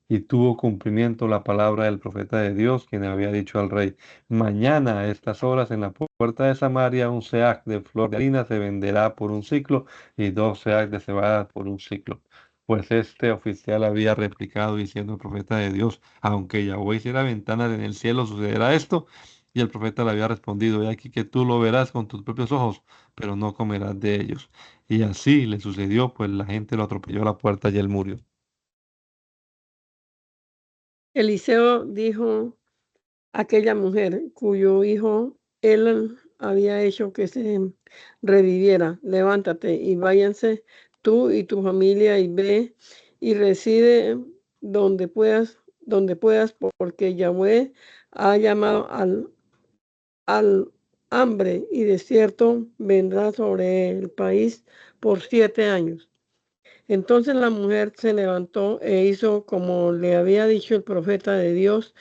Y tuvo cumplimiento la palabra del profeta de Dios, quien había dicho al rey: Mañana a estas horas en la puerta de Samaria un seah de flor de harina se venderá por un siclo, y 2 seah de cebada por un siclo. Pues este oficial había replicado diciendo al profeta de Dios: Aunque Yahweh hiciera ventanas en el cielo, sucederá esto. Y el profeta le había respondido: He aquí que tú lo verás con tus propios ojos, pero no comerás de ellos. Y así le sucedió, pues la gente lo atropelló a la puerta y él murió. Eliseo dijo a aquella mujer cuyo hijo él había hecho que se reviviera: Levántate y váyanse tú y tu familia y ve y reside donde puedas, porque Yahweh ha llamado al hambre y desierto vendrá sobre el país por 7 años. Entonces la mujer se levantó e hizo como le había dicho el profeta de Dios,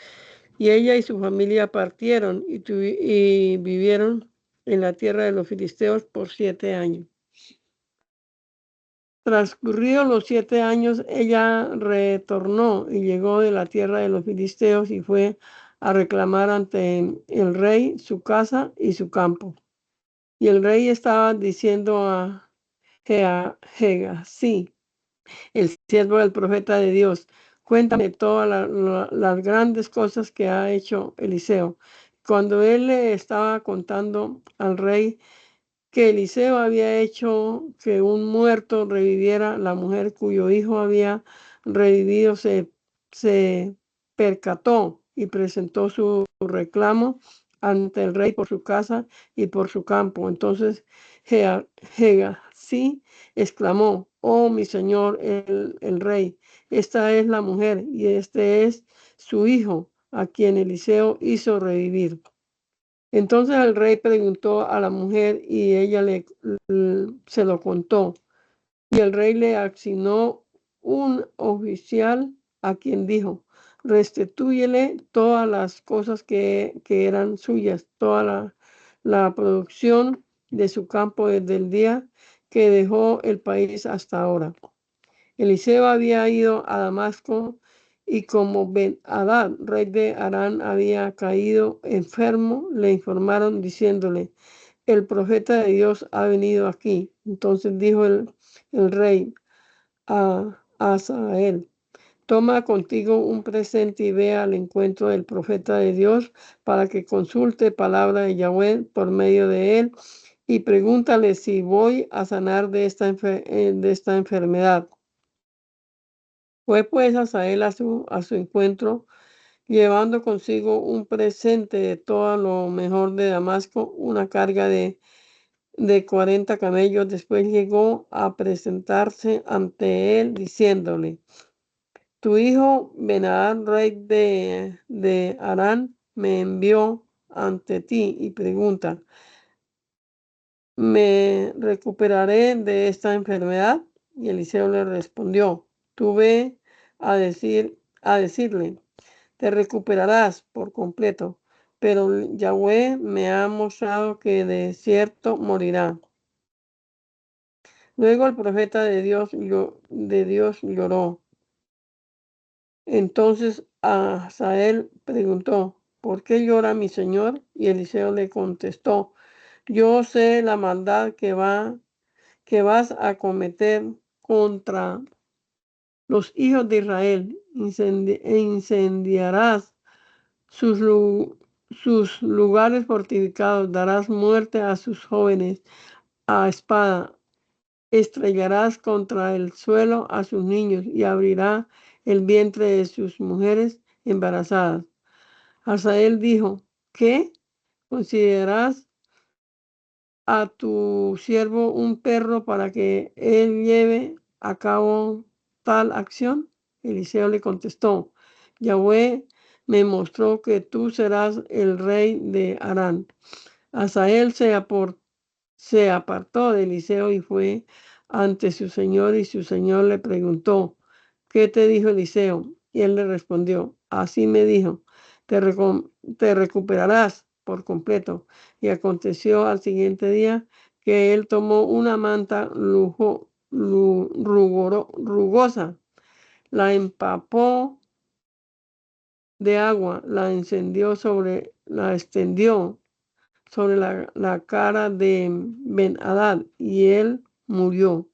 y ella y su familia partieron y vivieron en la tierra de los filisteos por 7 años. Transcurridos los 7 años, ella retornó y llegó de la tierra de los filisteos y fue a reclamar ante el rey su casa y su campo. Y el rey estaba diciendo a Gehazi, el siervo del profeta de Dios: Cuéntame todas las grandes cosas que ha hecho Eliseo, cuando él le estaba contando al rey que Eliseo había hecho que un muerto reviviera, la mujer cuyo hijo había revivido se percató y presentó su reclamo ante el rey por su casa y por su campo. Entonces Gehazi exclamó: oh mi señor el rey, esta es la mujer y este es su hijo, a quien Eliseo hizo revivir. Entonces el rey preguntó a la mujer y ella se lo contó. Y el rey le asignó un oficial a quien dijo: restitúyele todas las cosas que eran suyas, toda la producción de su campo desde el día que dejó el país hasta ahora. Eliseo había ido a Damasco y como Ben-Hadad, rey de Aram, había caído enfermo, le informaron diciéndole: el profeta de Dios ha venido aquí. Entonces dijo el rey a Hazael: toma contigo un presente y ve al encuentro del profeta de Dios para que consulte palabra de Yahweh por medio de él y pregúntale si voy a sanar de esta enfermedad. Fue pues Hazael a su encuentro, llevando consigo un presente de todo lo mejor de Damasco, una carga de 40 camellos. Después llegó a presentarse ante él, diciéndole: tu hijo Ben-Hadad, rey de Aram, me envió ante ti y pregunta: ¿me recuperaré de esta enfermedad? Y Eliseo le respondió: tú ve a decirle: te recuperarás por completo, pero Yahweh me ha mostrado que de cierto morirá. Luego el profeta de Dios lloró. Entonces Hazael preguntó: ¿por qué llora mi señor? Y Eliseo le contestó: yo sé la maldad que vas a cometer contra los hijos de Israel. Incendiarás sus lugares fortificados, darás muerte a sus jóvenes a espada, estrellarás contra el suelo a sus niños y abrirá el vientre de sus mujeres embarazadas. Hazael dijo: ¿qué? ¿Consideras a tu siervo un perro para que él lleve a cabo tal acción? Eliseo le contestó: Yahweh me mostró que tú serás el rey de Aram. Hazael se apartó de Eliseo y fue ante su señor, y su señor le preguntó: ¿qué te dijo Eliseo? Y él le respondió: así me dijo, te recuperarás por completo. Y aconteció al siguiente día que él tomó una manta rugosa, la empapó de agua, la extendió sobre la cara de Ben-Hadad, y él murió,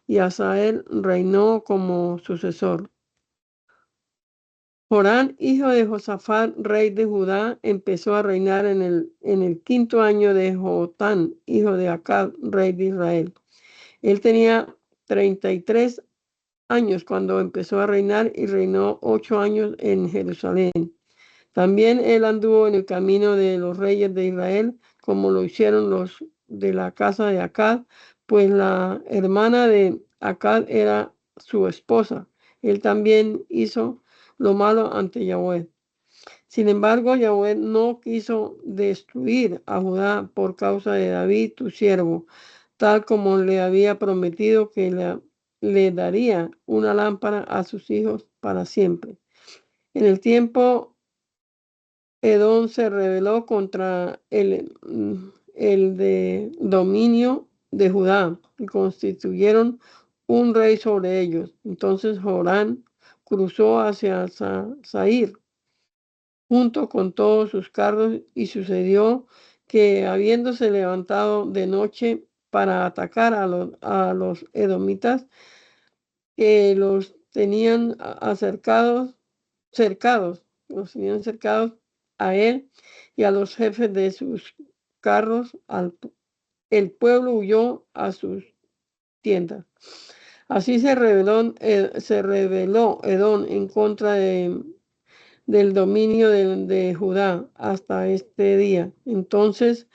y Hazael reinó como sucesor. Joram, hijo de Josafat, rey de Judá, empezó a reinar en el quinto año de Jotam, hijo de Acab, rey de Israel. Él tenía 33 años cuando empezó a reinar y reinó 8 años en Jerusalén. También él anduvo en el camino de los reyes de Israel, como lo hicieron los de la casa de Acab, pues la hermana de Acab era su esposa. Él también hizo lo malo ante Yahweh. Sin embargo, Yahweh no quiso destruir a Judá por causa de David, tu siervo, tal como le había prometido que le daría una lámpara a sus hijos para siempre. En el tiempo Edom se rebeló contra el de dominio de Judá y constituyeron un rey sobre ellos. Entonces Joram cruzó hacia Zair junto con todos sus carros, y sucedió que, habiéndose levantado de noche para atacar a los edomitas, que los tenían cercados a él, y a los jefes de sus carros. El pueblo huyó a sus tiendas. Así se rebeló Edom en contra del dominio de Judá hasta este día. Entonces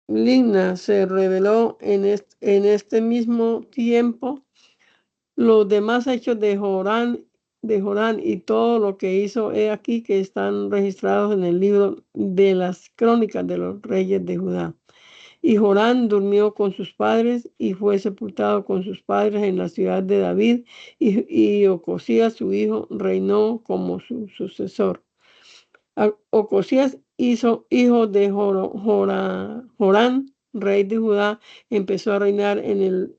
Libna se rebeló en este mismo tiempo. Los demás hechos de Jorán y todo lo que hizo, he aquí que están registrados en el libro de las crónicas de los reyes de Judá. Y Jorán durmió con sus padres y fue sepultado con sus padres en la ciudad de David, y Ocosías su hijo reinó como su sucesor. Ocosías hijo de Jorán, rey de Judá, empezó a reinar en el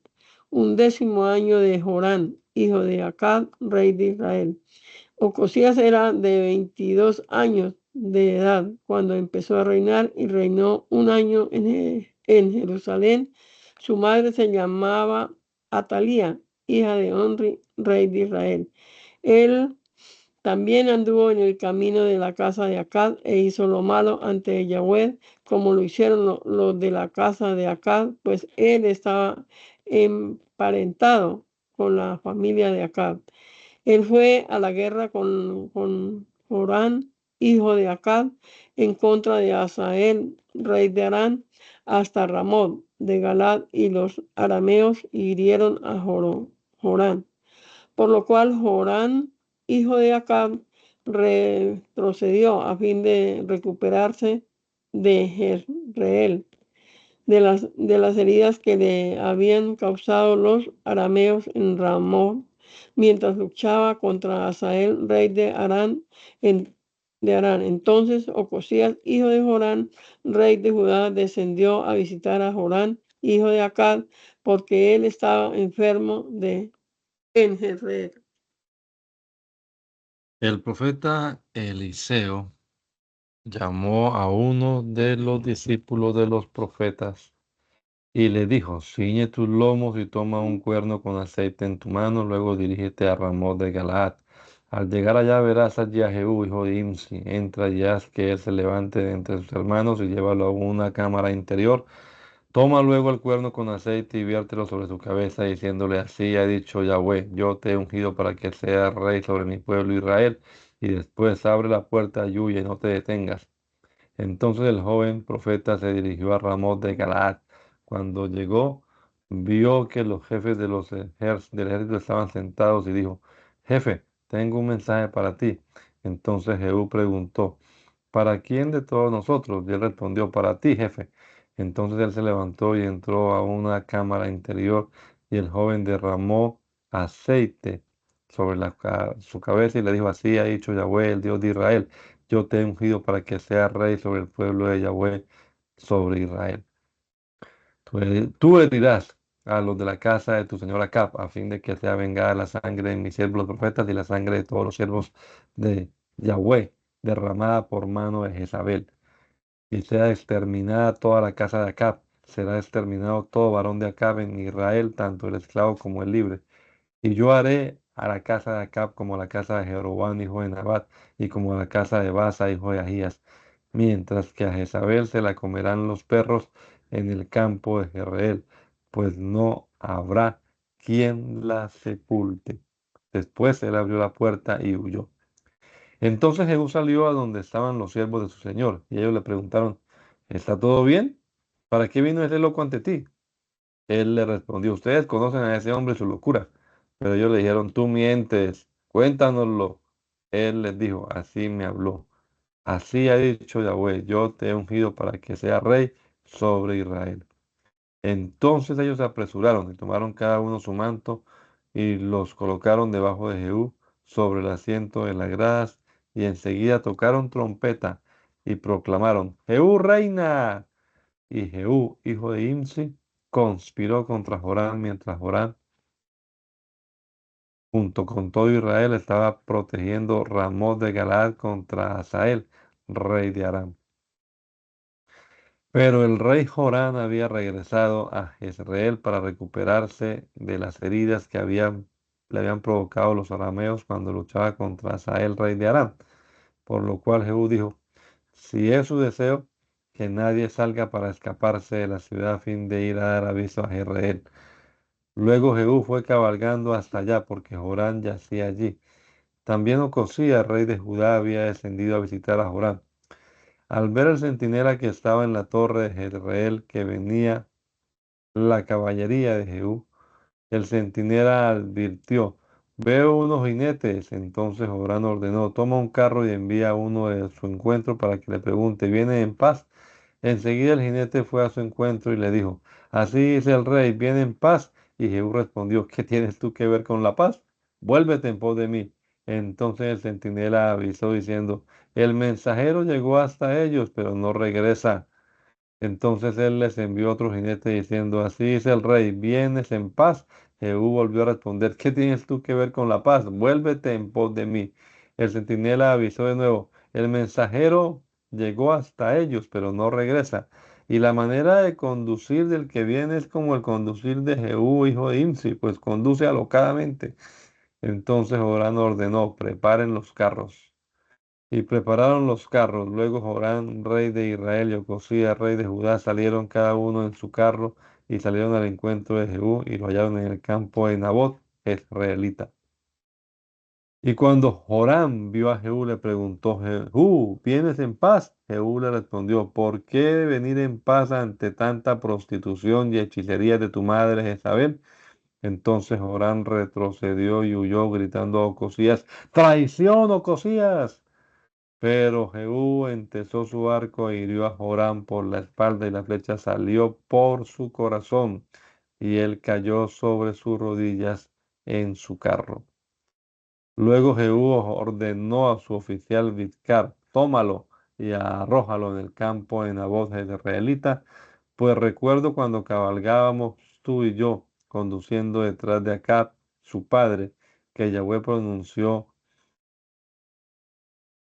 11º año de Jorán, hijo de Acab, rey de Israel. Ocosías era de 22 años de edad cuando empezó a reinar y reinó un año en Jerusalén. Su madre se llamaba Atalía, hija de Omri, rey de Israel. Él también anduvo en el camino de la casa de Acab e hizo lo malo ante Yahweh, como lo hicieron los de la casa de Acab, pues él estaba emparentado con la familia de Acab. Él fue a la guerra con Jorán, hijo de Acab, en contra de Hazael, rey de Arán, hasta Ramot de Galad, y los arameos hirieron a Jorán. Por lo cual Jorán, hijo de Acab, retrocedió a fin de recuperarse de Jezreel, de las heridas que le habían causado los arameos en Ramón, mientras luchaba contra Hazael, rey de Arán. Entonces Ocosías, hijo de Jorán, rey de Judá, descendió a visitar a Jorán, hijo de Acab, porque él estaba enfermo en Jezreel. El profeta Eliseo llamó a uno de los discípulos de los profetas y le dijo: ciñe tus lomos y toma un cuerno con aceite en tu mano, luego dirígete a Ramot de Galaad. Al llegar allá verás allí a Jehú, hijo de Imsi. Entra y haz que él se levante de entre sus hermanos y llévalo a una cámara interior. Toma luego el cuerno con aceite y viértelo sobre su cabeza, diciéndole: así ha dicho Yahweh, yo te he ungido para que seas rey sobre mi pueblo Israel. Y después abre la puerta y huye, no te detengas. Entonces el joven profeta se dirigió a Ramot de Galaad. Cuando llegó, vio que los jefes del ejército estaban sentados y dijo: jefe, tengo un mensaje para ti. Entonces Jehú preguntó: ¿para quién de todos nosotros? Y él respondió: para ti, jefe. Entonces él se levantó y entró a una cámara interior, y el joven derramó aceite sobre su cabeza y le dijo: así ha dicho Yahweh, el Dios de Israel, yo te he ungido para que seas rey sobre el pueblo de Yahweh, sobre Israel. Tú herirás a los de la casa de tu señor Acab, a fin de que sea vengada la sangre de mis siervos los profetas y la sangre de todos los siervos de Yahweh, derramada por mano de Jezabel, y sea exterminada toda la casa de Acab. Será exterminado todo varón de Acab en Israel, tanto el esclavo como el libre. Y yo haré a la casa de Acab como a la casa de Jeroboam, hijo de Nabat, y como a la casa de Baasa, hijo de Ahías, mientras que a Jezabel se la comerán los perros en el campo de Jezreel, pues no habrá quien la sepulte. Después él abrió la puerta y huyó. Entonces Jehú salió a donde estaban los siervos de su señor, y ellos le preguntaron: ¿está todo bien? ¿Para qué vino ese loco ante ti? Él le respondió: ustedes conocen a ese hombre y su locura. Pero ellos le dijeron: tú mientes, cuéntanoslo. Él les dijo: así me habló. Así ha dicho Yahweh, yo te he ungido para que seas rey sobre Israel. Entonces ellos se apresuraron y tomaron cada uno su manto y los colocaron debajo de Jehú sobre el asiento de las gradas, y enseguida tocaron trompeta y proclamaron: Jehú reina. Y Jehú, hijo de Imsi, conspiró contra Jorán mientras Jorán, junto con todo Israel, estaba protegiendo Ramot de Galaad contra Hazael, rey de Aram. Pero el rey Jorán había regresado a Jezreel para recuperarse de las heridas que le habían provocado los arameos cuando luchaba contra Hazael, rey de Aram. Por lo cual Jehú dijo: si es su deseo, que nadie salga para escaparse de la ciudad a fin de ir a dar aviso a Jezreel. Luego Jehú fue cabalgando hasta allá, porque Joram yacía allí. También Ocosías, rey de Judá, había descendido a visitar a Joram. Al ver el centinela que estaba en la torre de Jezreel, que venía la caballería de Jehú, el centinela advirtió: veo unos jinetes. Entonces Joram ordenó: toma un carro y envía a uno de su encuentro para que le pregunte: ¿viene en paz? Enseguida el jinete fue a su encuentro y le dijo: así dice el rey, ¿viene en paz? Y Jehú respondió: ¿qué tienes tú que ver con la paz? Vuélvete en pos de mí. Entonces el centinela avisó diciendo: el mensajero llegó hasta ellos, pero no regresa. Entonces él les envió otro jinete diciendo: así dice el rey, ¿vienes en paz? Jehú volvió a responder: ¿qué tienes tú que ver con la paz? Vuélvete en pos de mí. El centinela avisó de nuevo: el mensajero llegó hasta ellos, pero no regresa. Y la manera de conducir del que viene es como el conducir de Jehú, hijo de Imsi, pues conduce alocadamente. Entonces Orán ordenó: preparen los carros. Y prepararon los carros. Luego Joram, rey de Israel, y Ocosías, rey de Judá, salieron cada uno en su carro y salieron al encuentro de Jehú y lo hallaron en el campo de Nabot, jezreelita. Y cuando Joram vio a Jehú, le preguntó: Jehú, ¿vienes en paz? Jehú le respondió: ¿por qué venir en paz ante tanta prostitución y hechicería de tu madre Jezabel? Entonces Joram retrocedió y huyó, gritando a Ocosías: ¡traición, Ocosías! Pero Jehú entesó su arco e hirió a Joram por la espalda, y la flecha salió por su corazón, y él cayó sobre sus rodillas en su carro. Luego Jehú ordenó a su oficial Bidkar: tómalo y arrójalo en el campo de Nabot jezreelita, pues recuerdo cuando cabalgábamos tú y yo, conduciendo detrás de Acab, su padre, que Yahweh pronunció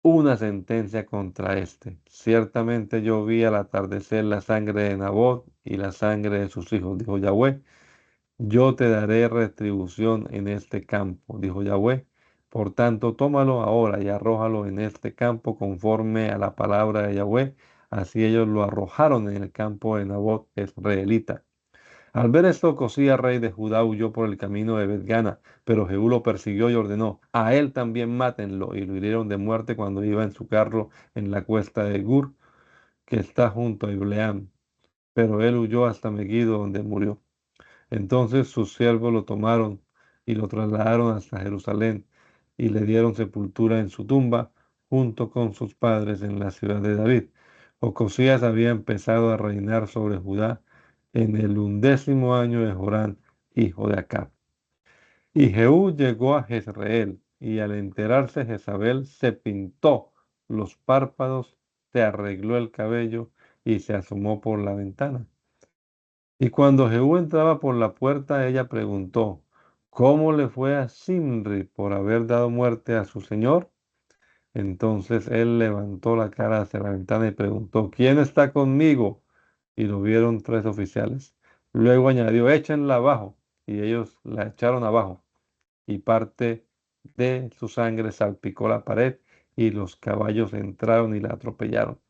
una sentencia contra éste. Ciertamente yo vi al atardecer la sangre de Nabot y la sangre de sus hijos, dijo Yahweh. Yo te daré retribución en este campo, dijo Yahweh. Por tanto, tómalo ahora y arrójalo en este campo conforme a la palabra de Yahweh. Así ellos lo arrojaron en el campo de Nabot, israelita. Al ver esto, Cosías, rey de Judá, huyó por el camino de Bet-Gana, pero Jehú lo persiguió y ordenó: a él también mátenlo, y lo hirieron de muerte cuando iba en su carro en la cuesta de Gur, que está junto a Ibleam. Pero él huyó hasta Megiddo, donde murió. Entonces sus siervos lo tomaron y lo trasladaron hasta Jerusalén, y le dieron sepultura en su tumba, junto con sus padres en la ciudad de David. Ocosías había empezado a reinar sobre Judá en el 11º año de Joram, hijo de Acab. Y Jehú llegó a Jezreel, y al enterarse Jezabel, se pintó los párpados, se arregló el cabello y se asomó por la ventana. Y cuando Jehú entraba por la puerta, ella preguntó: ¿cómo le fue a Simri por haber dado muerte a su señor? Entonces él levantó la cara hacia la ventana y preguntó: ¿quién está conmigo? Y lo vieron 3 oficiales. Luego añadió: échenla abajo. Y ellos la echaron abajo, y parte de su sangre salpicó la pared, y los caballos entraron y la atropellaron.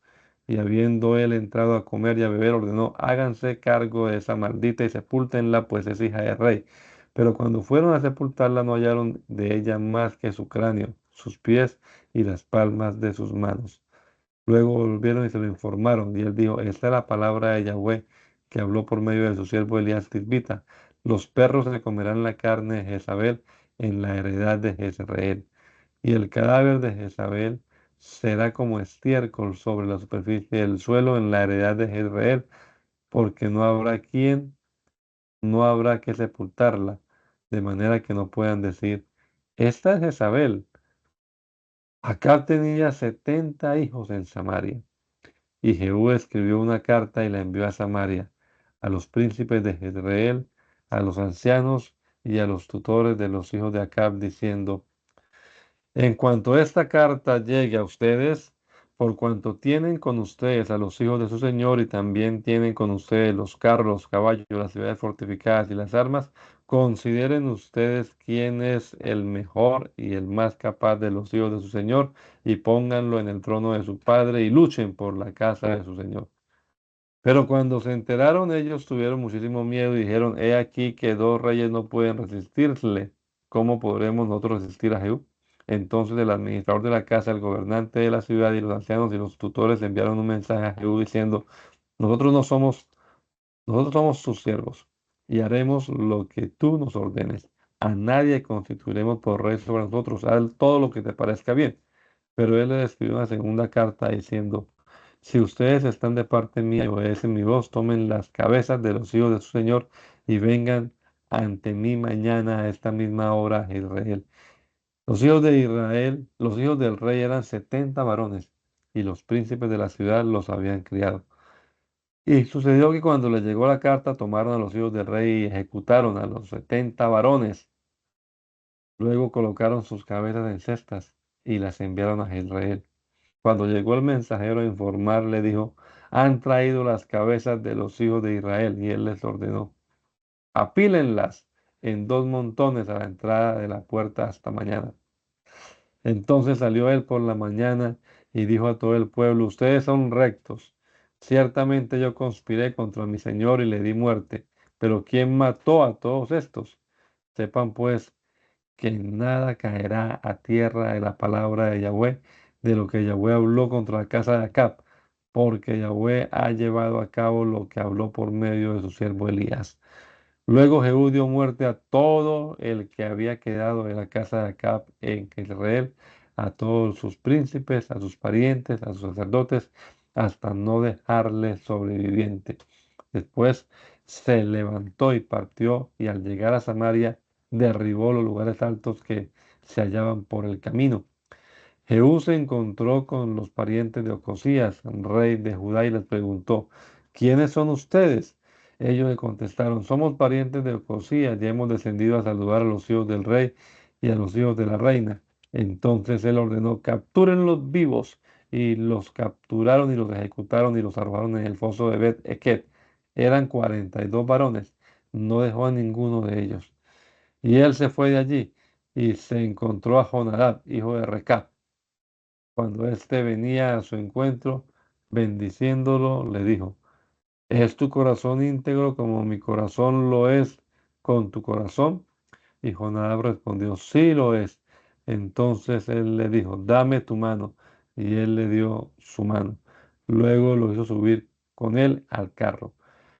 Y habiendo él entrado a comer y a beber, ordenó: háganse cargo de esa maldita y sepúltenla, pues es hija de rey. Pero cuando fueron a sepultarla, no hallaron de ella más que su cráneo, sus pies y las palmas de sus manos. Luego volvieron y se lo informaron, y él dijo: esta es la palabra de Yahweh, que habló por medio de su siervo Elías Tisbita: los perros se comerán la carne de Jezabel en la heredad de Jezreel, y el cadáver de Jezabel será como estiércol sobre la superficie del suelo en la heredad de Jezreel, porque no habrá que sepultarla, de manera que no puedan decir: esta es Jezabel. Acab tenía 70 hijos en Samaria. Y Jehú escribió una carta y la envió a Samaria, a los príncipes de Jezreel, a los ancianos y a los tutores de los hijos de Acab, diciendo: en cuanto esta carta llegue a ustedes, por cuanto tienen con ustedes a los hijos de su señor, y también tienen con ustedes los carros, los caballos, las ciudades fortificadas y las armas, Consideren ustedes quién es el mejor y el más capaz de los hijos de su señor y pónganlo en el trono de su padre y luchen por la casa de su señor. Pero cuando se enteraron, ellos tuvieron muchísimo miedo y dijeron, he aquí que dos reyes no pueden resistirle. ¿Cómo podremos nosotros resistir a Jehú? Entonces el administrador de la casa, el gobernante de la ciudad y los ancianos y los tutores enviaron un mensaje a Jehú diciendo, nosotros no somos, nosotros somos sus siervos y haremos lo que tú nos ordenes. A nadie constituiremos por rey sobre nosotros. Haz todo lo que te parezca bien. Pero él le escribió una segunda carta diciendo, si ustedes están de parte mía y obedecen mi voz, tomen las cabezas de los hijos de su señor y vengan ante mí mañana a esta misma hora a Israel. Los hijos de Israel, los hijos del rey eran 70 varones y los príncipes de la ciudad los habían criado. Y sucedió que cuando les llegó la carta, tomaron a los hijos del rey y ejecutaron a los 70 varones. Luego colocaron sus cabezas en cestas y las enviaron a Israel. Cuando llegó el mensajero a informarle, dijo, han traído las cabezas de los hijos de Israel, y él les ordenó, apílenlas en dos montones a la entrada de la puerta hasta mañana. Entonces salió él por la mañana y dijo a todo el pueblo, ustedes son rectos. Ciertamente yo conspiré contra mi señor y le di muerte, pero ¿quién mató a todos estos? Sepan pues que nada caerá a tierra de la palabra de Yahweh, de lo que Yahweh habló contra la casa de Acab, porque Yahweh ha llevado a cabo lo que habló por medio de su siervo Elías. Luego Jehú dio muerte a todo el que había quedado en la casa de Acab en Israel, a todos sus príncipes, a sus parientes, a sus sacerdotes, hasta no dejarle sobreviviente. Después se levantó y partió, y al llegar a Samaria, derribó los lugares altos que se hallaban por el camino. Jehú se encontró con los parientes de Ocosías, rey de Judá, y les preguntó, ¿quiénes son ustedes? Ellos le contestaron, somos parientes de Ocosías y hemos descendido a saludar a los hijos del rey y a los hijos de la reina. Entonces él ordenó, captúrenlos vivos, y los capturaron y los ejecutaron y los arrojaron en el foso de Bet Eket. Eran 42 varones, no dejó a ninguno de ellos. Y él se fue de allí y se encontró a Jonadab, hijo de Recab. Cuando éste venía a su encuentro, bendiciéndolo, le dijo, ¿es tu corazón íntegro como mi corazón lo es con tu corazón? Y Jonadab respondió, sí lo es. Entonces él le dijo, dame tu mano. Y él le dio su mano. Luego lo hizo subir con él al carro.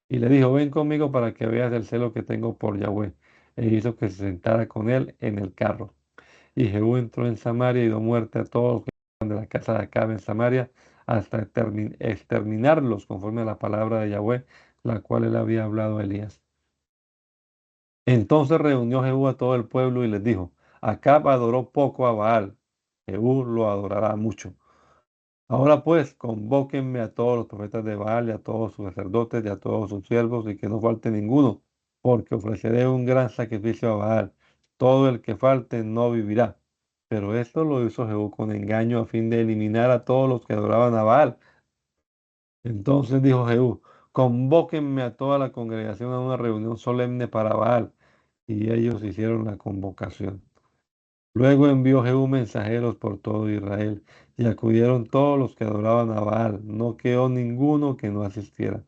Y le dijo, ven conmigo para que veas el celo que tengo por Yahweh. E hizo que se sentara con él en el carro. Y Jehú entró en Samaria y dio muerte a todos los que estaban de la casa de Acab en Samaria, hasta exterminarlos conforme a la palabra de Yahweh, la cual él había hablado a Elías. Entonces reunió Jehú a todo el pueblo y les dijo, Acab adoró poco a Baal, Jehú lo adorará mucho. Ahora pues, convóquenme a todos los profetas de Baal y a todos sus sacerdotes y a todos sus siervos y que no falte ninguno, porque ofreceré un gran sacrificio a Baal. Todo el que falte no vivirá. Pero esto lo hizo Jehú con engaño a fin de eliminar a todos los que adoraban a Baal. Entonces dijo Jehú, convóquenme a toda la congregación a una reunión solemne para Baal. Y ellos hicieron la convocación. Luego envió Jehú mensajeros por todo Israel, y acudieron todos los que adoraban a Baal, no quedó ninguno que no asistiera.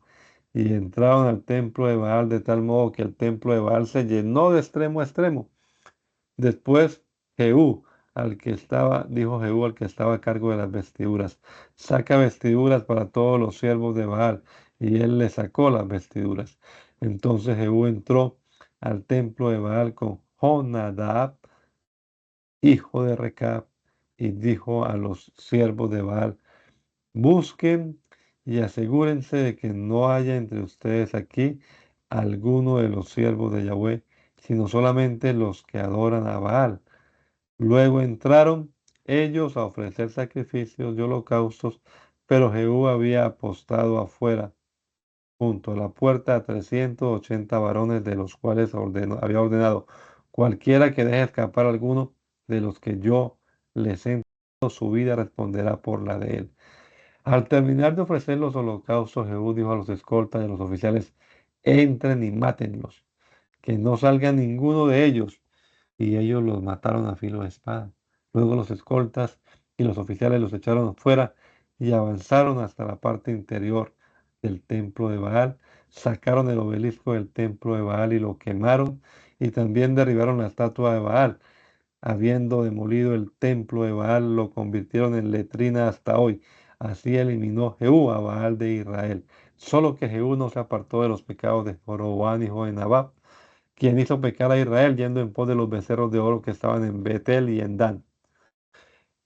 Y entraron al templo de Baal de tal modo que el templo de Baal se llenó de extremo a extremo. Después Jehú, dijo Jehú al que estaba a cargo de las vestiduras, saca vestiduras para todos los siervos de Baal, y él le sacó las vestiduras. Entonces Jehú entró al templo de Baal con Jonadab, hijo de Recab, y dijo a los siervos de Baal, busquen y asegúrense de que no haya entre ustedes aquí alguno de los siervos de Yahweh, sino solamente los que adoran a Baal. Luego entraron ellos a ofrecer sacrificios y holocaustos, pero Jehú había apostado afuera, junto a la puerta, a 380 varones, de los cuales había ordenado, cualquiera que deje escapar alguno de los que yo les he entregado, su vida responderá por la de él. Al terminar de ofrecer los holocaustos, Jehú dijo a los escoltas y a los oficiales, entren y mátenlos, que no salga ninguno de ellos. Y ellos los mataron a filo de espada. Luego los escoltas y los oficiales los echaron fuera y avanzaron hasta la parte interior del templo de Baal. Sacaron el obelisco del templo de Baal y lo quemaron, y también derribaron la estatua de Baal. Habiendo demolido el templo de Baal, lo convirtieron en letrina hasta hoy. Así eliminó Jehú a Baal de Israel. Solo que Jehú no se apartó de los pecados de Jeroboam, hijo de Nabat, quien hizo pecar a Israel yendo en pos de los becerros de oro que estaban en Betel y en Dan.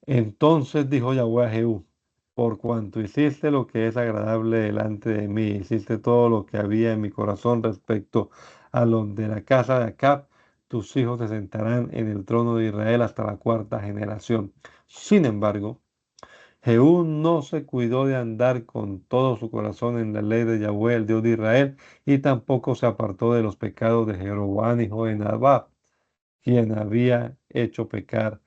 Entonces dijo Yahweh a Jehú: por cuanto hiciste lo que es agradable delante de mí, hiciste todo lo que había en mi corazón respecto a los de la casa de Acab, tus hijos se sentarán en el trono de Israel hasta la cuarta generación. Sin embargo, Jehú no se cuidó de andar con todo su corazón en la ley de Yahweh, el Dios de Israel, y tampoco se apartó de los pecados de Jeroboam, hijo de Nabat, quien había hecho pecar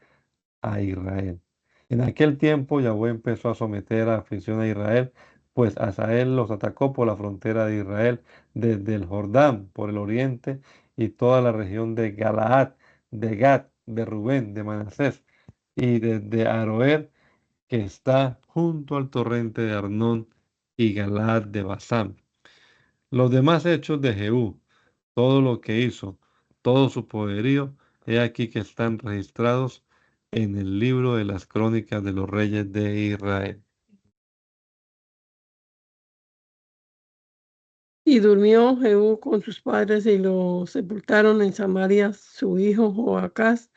a Israel. En aquel tiempo Yahweh empezó a someter a aflicción a Israel, pues Hazael los atacó por la frontera de Israel, desde el Jordán por el oriente y toda la región de Galaad, de Gad, de Rubén, de Manasés, y desde Aroer, que está junto al torrente de Arnón, y Galaad de Basán. Los demás hechos de Jehú, todo lo que hizo, todo su poderío, he aquí que están registrados en el libro de las crónicas de los reyes de Israel. Y durmió Jehú con sus padres y lo sepultaron en Samaria. Su hijo Joacás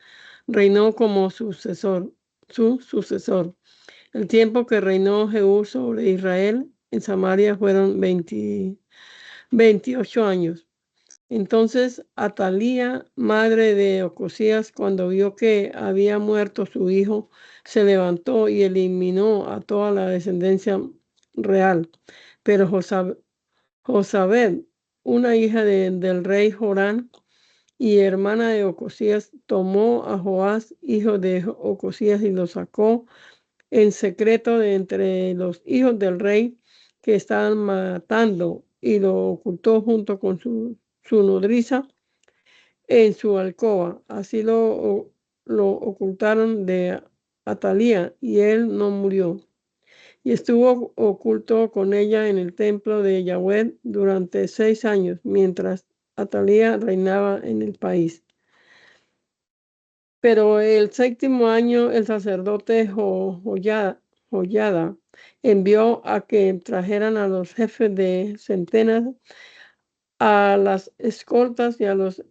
reinó como su sucesor. El tiempo que reinó Jehú sobre Israel en Samaria fueron 28 años. Entonces Atalía, madre de Ocosías, cuando vio que había muerto su hijo, se levantó y eliminó a toda la descendencia real. Pero Josabed, una hija del rey Jorán y hermana de Ocosías, tomó a Joás, hijo de Ocosías, y lo sacó en secreto de entre los hijos del rey que estaban matando, y lo ocultó junto con su nodriza en su alcoba. Así lo ocultaron de Atalía, y él no murió. Y estuvo oculto con ella en el templo de Yahweh durante 6 años, mientras Atalía reinaba en el país. Pero el 7º año, el sacerdote Joyada envió a que trajeran a los jefes de centenas, a las escoltas y a los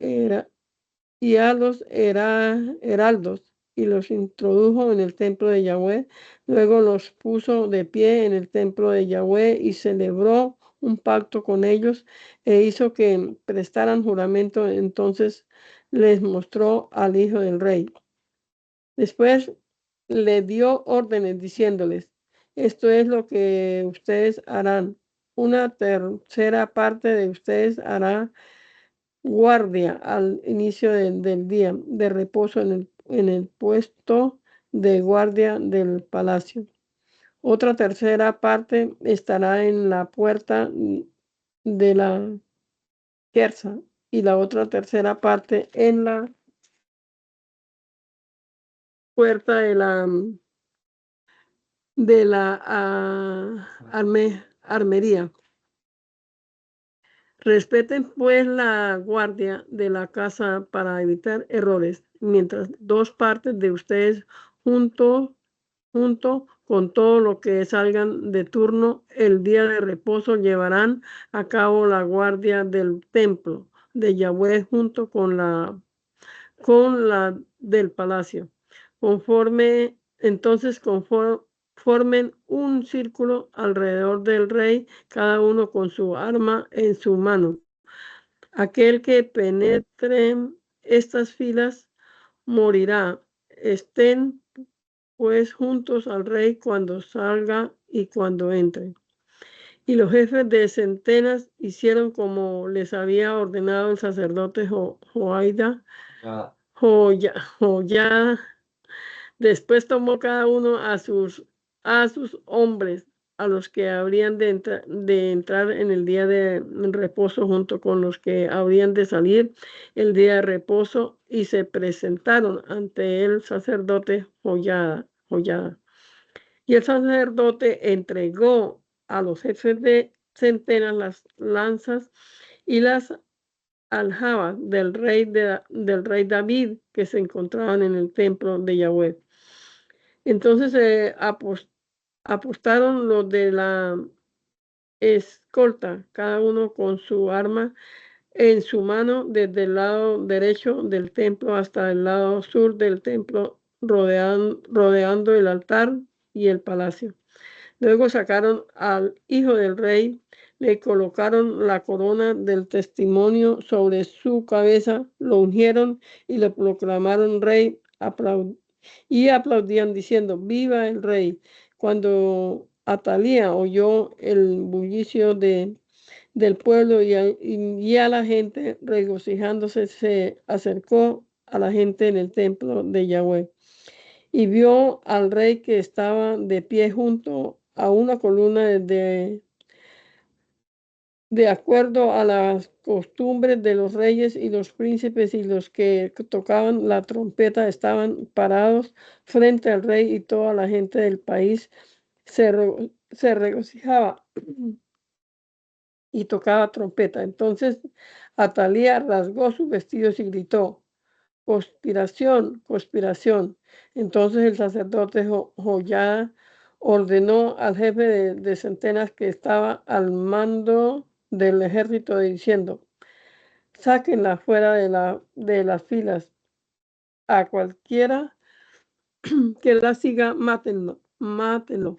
heraldos, y los introdujo en el templo de Yahweh. Luego los puso de pie en el templo de Yahweh y celebró un pacto con ellos e hizo que prestaran juramento. Entonces les mostró al hijo del rey. Después le dio órdenes diciéndoles: esto es lo que ustedes harán. Una tercera parte de ustedes hará guardia al inicio del día de reposo en el puesto de guardia del palacio. Otra tercera parte estará en la puerta de la Quersa, y la otra tercera parte en la puerta de la armería. Respeten pues la guardia de la casa para evitar errores, mientras 2 partes de ustedes junto con todo lo que salgan de turno el día de reposo llevarán a cabo la guardia del templo de Yahweh junto con la del palacio. Formen un círculo alrededor del rey, cada uno con su arma en su mano. Aquel que penetre estas filas morirá. Estén pues juntos al rey cuando salga y cuando entre. Y los jefes de centenas hicieron como les había ordenado el sacerdote Joiada. Después tomó cada uno a sus hombres a los que habrían de entrar en el día de reposo junto con los que habrían de salir el día de reposo y se presentaron ante el sacerdote Joyada. Y el sacerdote entregó a los jefes de centenas las lanzas y las aljabas del rey David que se encontraban en el templo de Yahweh. Entonces apostaron los de la escolta, cada uno con su arma en su mano desde el lado derecho del templo hasta el lado sur del templo, rodeando el altar y el palacio. Luego sacaron al hijo del rey, le colocaron la corona del testimonio sobre su cabeza, lo ungieron y le proclamaron rey, y aplaudían diciendo, viva el rey. Cuando Atalía oyó el bullicio del pueblo y a la gente regocijándose, se acercó a la gente en el templo de Yahweh y vio al rey que estaba de pie junto a una columna de acuerdo a las costumbres de los reyes y los príncipes, y los que tocaban la trompeta estaban parados frente al rey, y toda la gente del país se regocijaba y tocaba trompeta. Entonces Atalía rasgó sus vestidos y gritó, conspiración, conspiración. Entonces el sacerdote Joyada ordenó al jefe de centenas que estaba al mando del ejército diciendo, sáquenla fuera de las filas, a cualquiera que la siga, mátenlo, mátenlo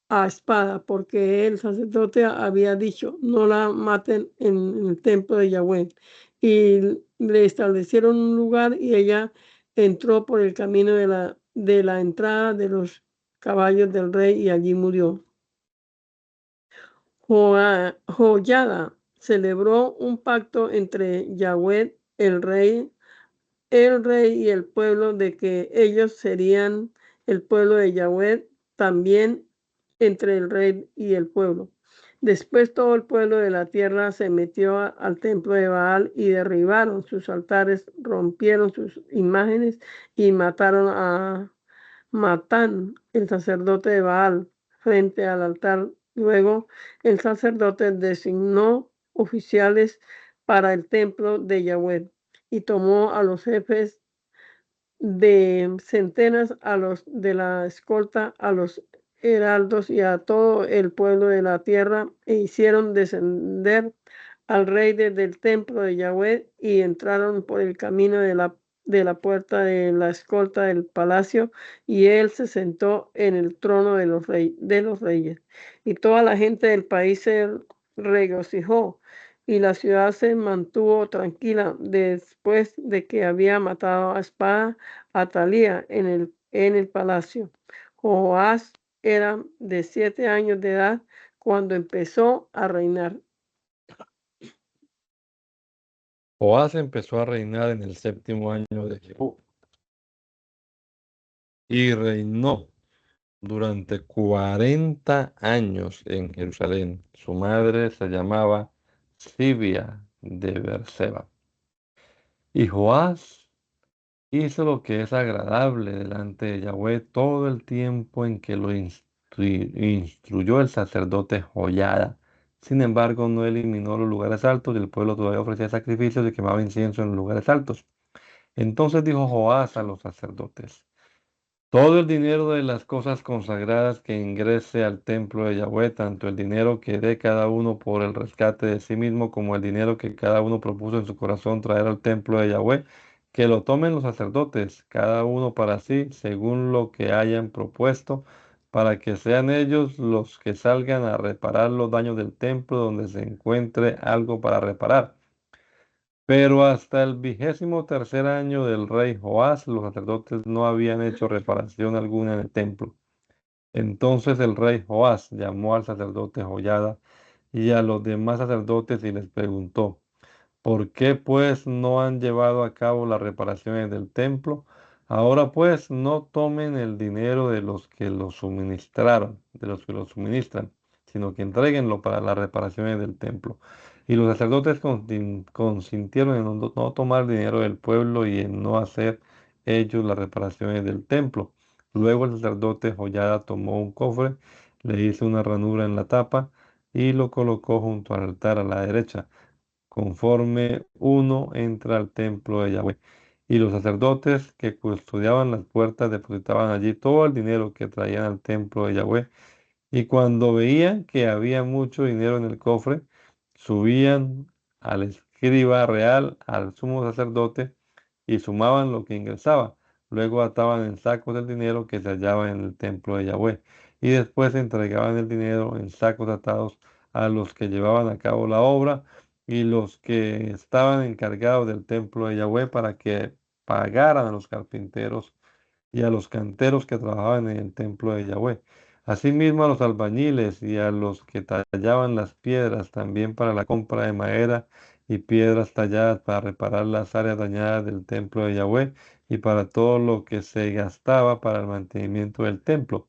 a espada, porque el sacerdote había dicho, no la maten en el templo de Yahweh. Y le establecieron un lugar y ella entró por el camino de la entrada de los caballos del rey y allí murió. Joyada celebró un pacto entre Yahweh, el rey y el pueblo, de que ellos serían el pueblo de Yahweh, también entre el rey y el pueblo. Después todo el pueblo de la tierra se metió al templo de Baal y derribaron sus altares, rompieron sus imágenes y mataron a Matán, el sacerdote de Baal, frente al altar. Luego el sacerdote designó oficiales para el templo de Yahweh y tomó a los jefes de centenas, a los de la escolta, a los heraldos y a todo el pueblo de la tierra, e hicieron descender al rey desde el templo de Yahweh y entraron por el camino de la puerta de la escolta del palacio, y él se sentó en el trono de los reyes. Y toda la gente del país se regocijó y la ciudad se mantuvo tranquila después de que había matado a espada a Atalía en el palacio. Joás era de 7 años de edad cuando empezó a reinar. Joás empezó a reinar en el séptimo año de Jehú y reinó durante 40 años en Jerusalén. Su madre se llamaba Sibia de Berseba. Y Joás hizo lo que es agradable delante de Yahweh todo el tiempo en que lo instruyó el sacerdote Joyada. Sin embargo, no eliminó los lugares altos y el pueblo todavía ofrecía sacrificios y quemaba incienso en los lugares altos. Entonces dijo Joás a los sacerdotes, todo el dinero de las cosas consagradas que ingrese al templo de Yahweh, tanto el dinero que dé cada uno por el rescate de sí mismo, como el dinero que cada uno propuso en su corazón traer al templo de Yahweh, que lo tomen los sacerdotes, cada uno para sí, según lo que hayan propuesto, para que sean ellos los que salgan a reparar los daños del templo donde se encuentre algo para reparar. Pero hasta el 23.er año del rey Joás, los sacerdotes no habían hecho reparación alguna en el templo. Entonces el rey Joás llamó al sacerdote Joyada y a los demás sacerdotes y les preguntó, ¿por qué pues no han llevado a cabo las reparaciones del templo? Ahora pues no tomen el dinero de los que lo suministraron, de los que lo suministran, sino que entréguenlo para las reparaciones del templo. Y los sacerdotes consintieron en no tomar dinero del pueblo y en no hacer ellos las reparaciones del templo. Luego el sacerdote Joyada tomó un cofre, le hizo una ranura en la tapa y lo colocó junto al altar a la derecha conforme uno entra al templo de Yahweh. Y los sacerdotes que custodiaban las puertas depositaban allí todo el dinero que traían al templo de Yahweh. Y cuando veían que había mucho dinero en el cofre, subían al escriba real, al sumo sacerdote, y sumaban lo que ingresaba. Luego ataban en sacos el dinero que se hallaba en el templo de Yahweh. Y después entregaban el dinero en sacos atados a los que llevaban a cabo la obra y los que estaban encargados del templo de Yahweh para que pagaran a los carpinteros y a los canteros que trabajaban en el templo de Yahweh. Asimismo a los albañiles y a los que tallaban las piedras, también para la compra de madera y piedras talladas para reparar las áreas dañadas del templo de Yahweh y para todo lo que se gastaba para el mantenimiento del templo.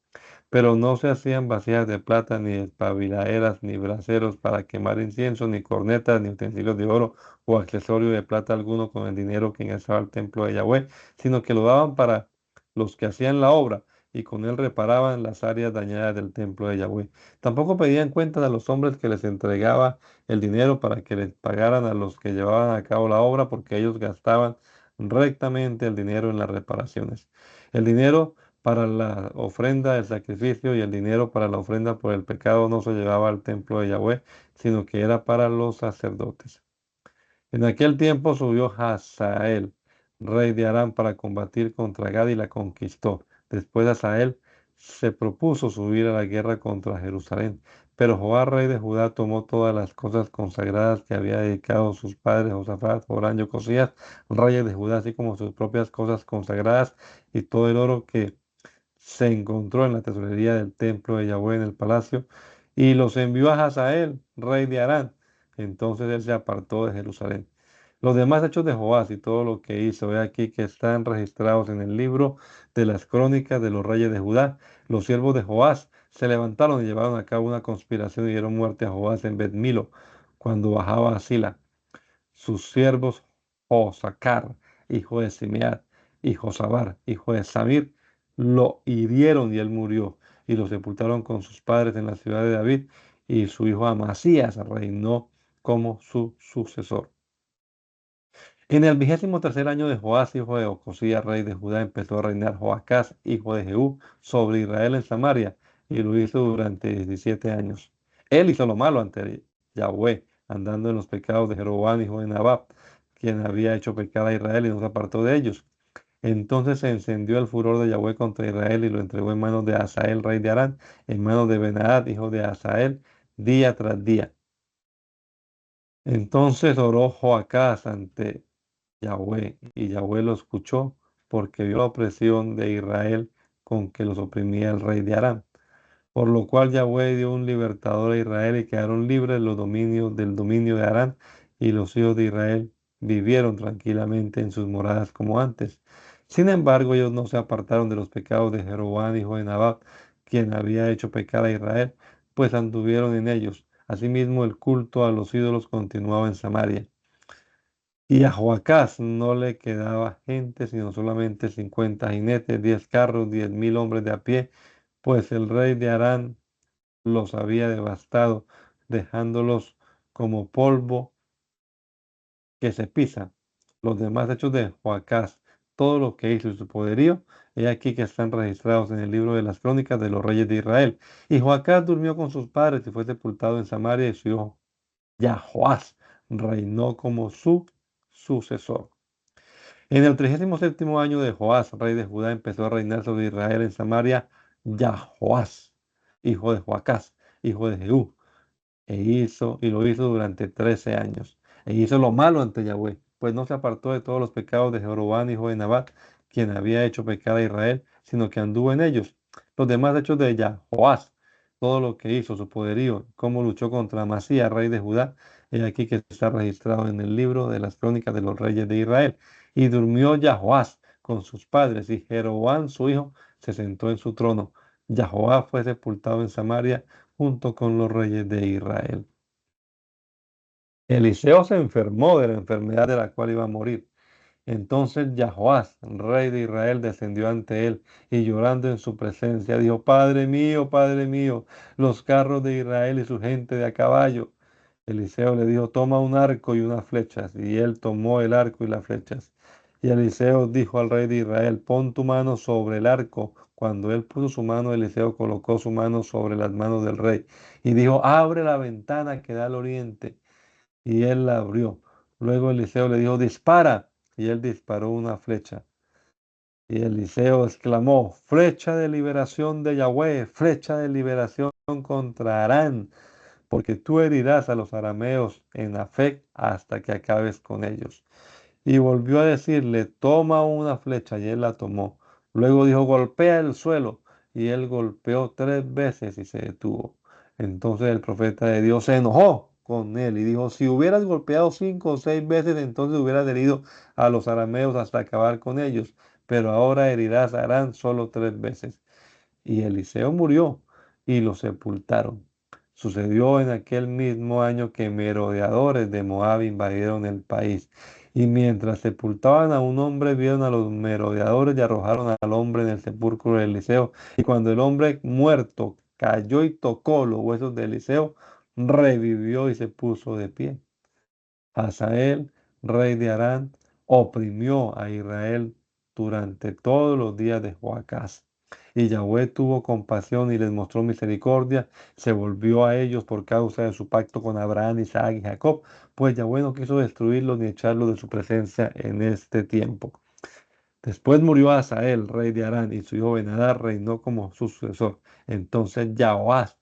Pero no se hacían vasijas de plata, ni despabiladeras, ni braseros para quemar incienso, ni cornetas, ni utensilios de oro o accesorio de plata alguno con el dinero que ingresaba al templo de Yahweh, sino que lo daban para los que hacían la obra y con él reparaban las áreas dañadas del templo de Yahweh. Tampoco pedían cuentas a los hombres que les entregaba el dinero para que les pagaran a los que llevaban a cabo la obra, porque ellos gastaban rectamente el dinero en las reparaciones. El dinero para la ofrenda del sacrificio y el dinero para la ofrenda por el pecado no se llevaba al templo de Yahweh, sino que era para los sacerdotes. En aquel tiempo subió Hazael, rey de Aram, para combatir contra Gad y la conquistó. Después Hazael se propuso subir a la guerra contra Jerusalén. Pero Joás, rey de Judá, tomó todas las cosas consagradas que había dedicado sus padres Josafat, Joram y Ocosías, reyes de Judá, así como sus propias cosas consagradas y todo el oro que se encontró en la tesorería del templo de Yahweh en el palacio y los envió a Hazael, rey de Arán. Entonces él se apartó de Jerusalén. Los demás hechos de Joás y todo lo que hizo, he aquí que están registrados en el libro de las crónicas de los reyes de Judá. Los siervos de Joás se levantaron y llevaron a cabo una conspiración y dieron muerte a Joás en Bet-Milo cuando bajaba a Sila. Sus siervos Josacar, hijo de Simeat, y Josabar, hijo de Samir, lo hirieron y él murió, y lo sepultaron con sus padres en la ciudad de David, y su hijo Amasías reinó como su sucesor. En el 23.er año de Joás, hijo de Ocosías, rey de Judá, empezó a reinar Joacás, hijo de Jehú, sobre Israel en Samaria, y lo hizo durante 17 años. Él hizo lo malo ante Yahweh, andando en los pecados de Jeroboam, hijo de Nabat, quien había hecho pecar a Israel y no se apartó de ellos. Entonces se encendió el furor de Yahweh contra Israel y lo entregó en manos de Hazael, rey de Arán, en manos de Benaat, hijo de Hazael, día tras día. Entonces oró Joacás ante Yahweh, y Yahweh lo escuchó porque vio la opresión de Israel con que los oprimía el rey de Aram. Por lo cual Yahweh dio un libertador a Israel y quedaron libres los dominios del dominio de Aram, y los hijos de Israel vivieron tranquilamente en sus moradas como antes. Sin embargo, ellos no se apartaron de los pecados de Jeroboam, hijo de Nabat, quien había hecho pecar a Israel, pues anduvieron en ellos. Asimismo, el culto a los ídolos continuaba en Samaria. Y a Joacás no le quedaba gente, sino solamente 50 jinetes, 10 carros, 10.000 hombres de a pie, pues el rey de Arán los había devastado, dejándolos como polvo que se pisa. Los demás hechos de Joacás, todo lo que hizo y su poderío, he aquí que están registrados en el libro de las crónicas de los reyes de Israel. Y Joacás durmió con sus padres y fue sepultado en Samaria, y su hijo Yahoás reinó como su sucesor. En el 37.er año de Joás, rey de Judá, empezó a reinar sobre Israel en Samaria Yahoás, hijo de Joacás, hijo de Jehú, y lo hizo durante 13 años. E hizo lo malo ante Yahweh, pues no se apartó de todos los pecados de Jeroboam, hijo de Nabat, quien había hecho pecar a Israel, sino que anduvo en ellos. Los demás hechos de Yahoás, todo lo que hizo, su poderío, cómo luchó contra Amasías, rey de Judá, he aquí que está registrado en el libro de las crónicas de los reyes de Israel. Y durmió Yahoás con sus padres, y Jeroboam su hijo se sentó en su trono. Jehoás fue sepultado en Samaria junto con los reyes de Israel. Eliseo se enfermó de la enfermedad de la cual iba a morir. Entonces Jehoás, rey de Israel, descendió ante él y llorando en su presencia dijo: Padre mío, los carros de Israel y su gente de a caballo. Eliseo le dijo: Toma un arco y unas flechas. Y él tomó el arco y las flechas. Y Eliseo dijo al rey de Israel: Pon tu mano sobre el arco. Cuando él puso su mano, Eliseo colocó su mano sobre las manos del rey y dijo: Abre la ventana que da al oriente. Y él la abrió. Luego Eliseo le dijo: Dispara. Y él disparó una flecha. Y Eliseo exclamó: Flecha de liberación de Yahweh, flecha de liberación contra Harán, porque tú herirás a los arameos en Afec hasta que acabes con ellos. Y volvió a decirle: Toma una flecha, y él la tomó. Luego dijo: Golpea el suelo. Y él golpeó 3 veces y se detuvo. Entonces el profeta de Dios se enojó con él y dijo: Si hubieras golpeado 5 o 6 veces, entonces hubieras herido a los arameos hasta acabar con ellos. Pero ahora herirás a Harán solo 3 veces. Y Eliseo murió y lo sepultaron. Sucedió en aquel mismo año que merodeadores de Moab invadieron el país. Y mientras sepultaban a un hombre, vieron a los merodeadores y arrojaron al hombre en el sepulcro de Eliseo. Y cuando el hombre muerto cayó y tocó los huesos de Eliseo, revivió y se puso de pie. Hazael, rey de Harán, oprimió a Israel durante todos los días de Joacás. Y Yahweh tuvo compasión y les mostró misericordia, se volvió a ellos por causa de su pacto con Abraham, Isaac y Jacob, pues Yahweh no quiso destruirlos ni echarlos de su presencia en este tiempo. Después murió Hazael, rey de Harán, y su hijo Benadad reinó como su sucesor. Entonces Yahoás,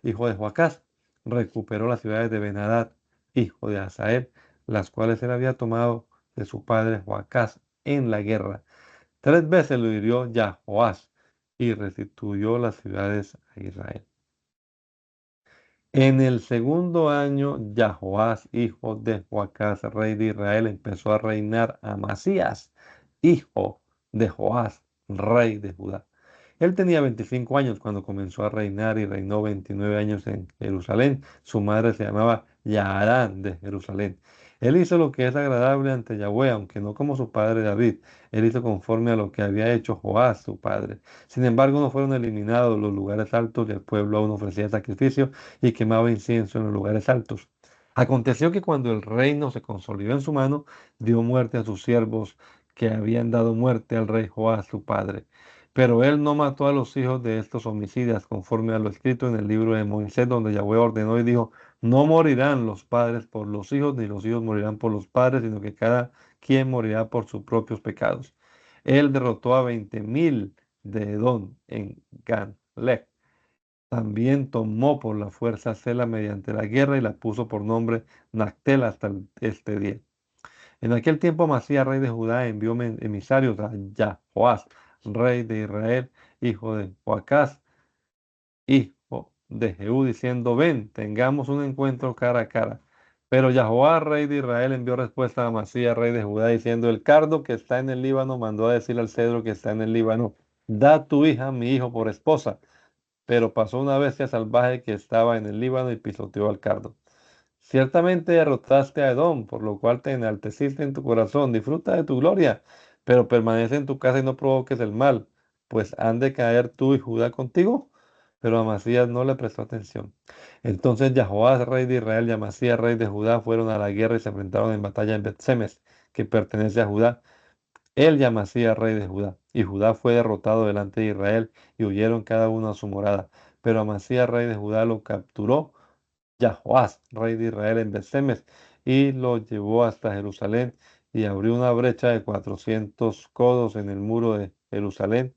hijo de Joacás, recuperó las ciudades de Benadad, hijo de Hazael, las cuales él había tomado de su padre Joacás en la guerra. 3 veces lo hirió Yahoás y restituyó las ciudades a Israel. En el segundo año, Yahoás, hijo de Joacás, rey de Israel, empezó a reinar Amasías, hijo de Joás, rey de Judá. Él tenía 25 años cuando comenzó a reinar y reinó 29 años en Jerusalén. Su madre se llamaba Yaarán de Jerusalén. Él hizo lo que es agradable ante Yahweh, aunque no como su padre David. Él hizo conforme a lo que había hecho Joás, su padre. Sin embargo, no fueron eliminados los lugares altos y el pueblo aún ofrecía sacrificio y quemaba incienso en los lugares altos. Aconteció que cuando el reino se consolidó en su mano, dio muerte a sus siervos que habían dado muerte al rey Joás, su padre. Pero él no mató a los hijos de estos homicidas, conforme a lo escrito en el libro de Moisés, donde Yahweh ordenó y dijo: No morirán los padres por los hijos, ni los hijos morirán por los padres, sino que cada quien morirá por sus propios pecados. Él derrotó a 20.000 de Edom en Ganlec. También tomó por la fuerza Sela mediante la guerra y la puso por nombre Nactel hasta este día. En aquel tiempo Amasías, rey de Judá, envió emisarios a Yahoás, rey de Israel, hijo de Joacás, hijo de Jehú, diciendo: Ven, tengamos un encuentro cara a cara. Pero Yahoás, rey de Israel, envió respuesta a Amasías, rey de Judá, diciendo: El cardo que está en el Líbano mandó a decir al cedro que está en el Líbano: Da tu hija, mi hijo, por esposa. Pero pasó una bestia salvaje que estaba en el Líbano y pisoteó al cardo. Ciertamente derrotaste a Edom, por lo cual te enalteciste en tu corazón. Disfruta de tu gloria, pero permanece en tu casa y no provoques el mal, pues han de caer tú y Judá contigo. Pero Amasías no le prestó atención. Entonces Yahoás, rey de Israel, y Amasías, rey de Judá, fueron a la guerra y se enfrentaron en batalla en Bet-Semes, que pertenece a Judá. Él y Amasías, rey de Judá. Y Judá fue derrotado delante de Israel, y huyeron cada uno a su morada. Pero Amasías, rey de Judá, lo capturó Yahoás, rey de Israel, en Betsemes, y lo llevó hasta Jerusalén y abrió una brecha de 400 codos en el muro de Jerusalén,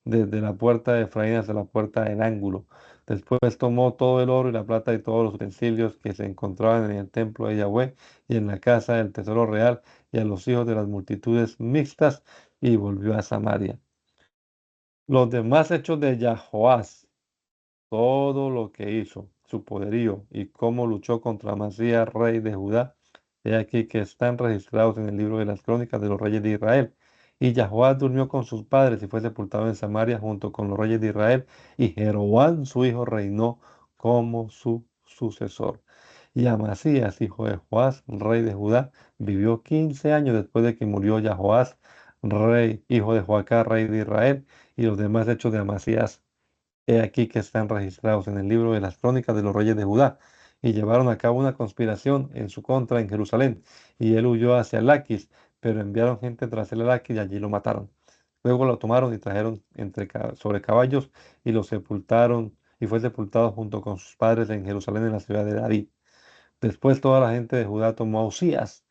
desde la puerta de Efraín hasta la puerta del ángulo. Después tomó todo el oro y la plata y todos los utensilios que se encontraban en el templo de Yahweh y en la casa del tesoro real y a los hijos de las multitudes mixtas y volvió a Samaria. Los demás hechos de Yahoás, todo lo que hizo, su poderío y cómo luchó contra Amasías, rey de Judá, He aquí que están registrados en el libro de las crónicas de los reyes de Israel. Y Jehoash durmió con sus padres y fue sepultado en Samaria junto con los reyes de Israel. Y Jeroboam, su hijo, reinó como su sucesor. Y Amasías, hijo de Joás, rey de Judá, vivió 15 años después de que murió Jehoash, rey, hijo de Joacá, rey de Israel, y los demás hechos de Amasías. He aquí que están registrados en el libro de las crónicas de los reyes de Judá. Y llevaron a cabo una conspiración en su contra en Jerusalén. Y él huyó hacia Laquis, pero enviaron gente tras el Laquis y allí lo mataron. Luego lo tomaron y trajeron sobre caballos y lo sepultaron. Y fue sepultado junto con sus padres en Jerusalén, en la ciudad de David. Después toda la gente de Judá tomó a Usías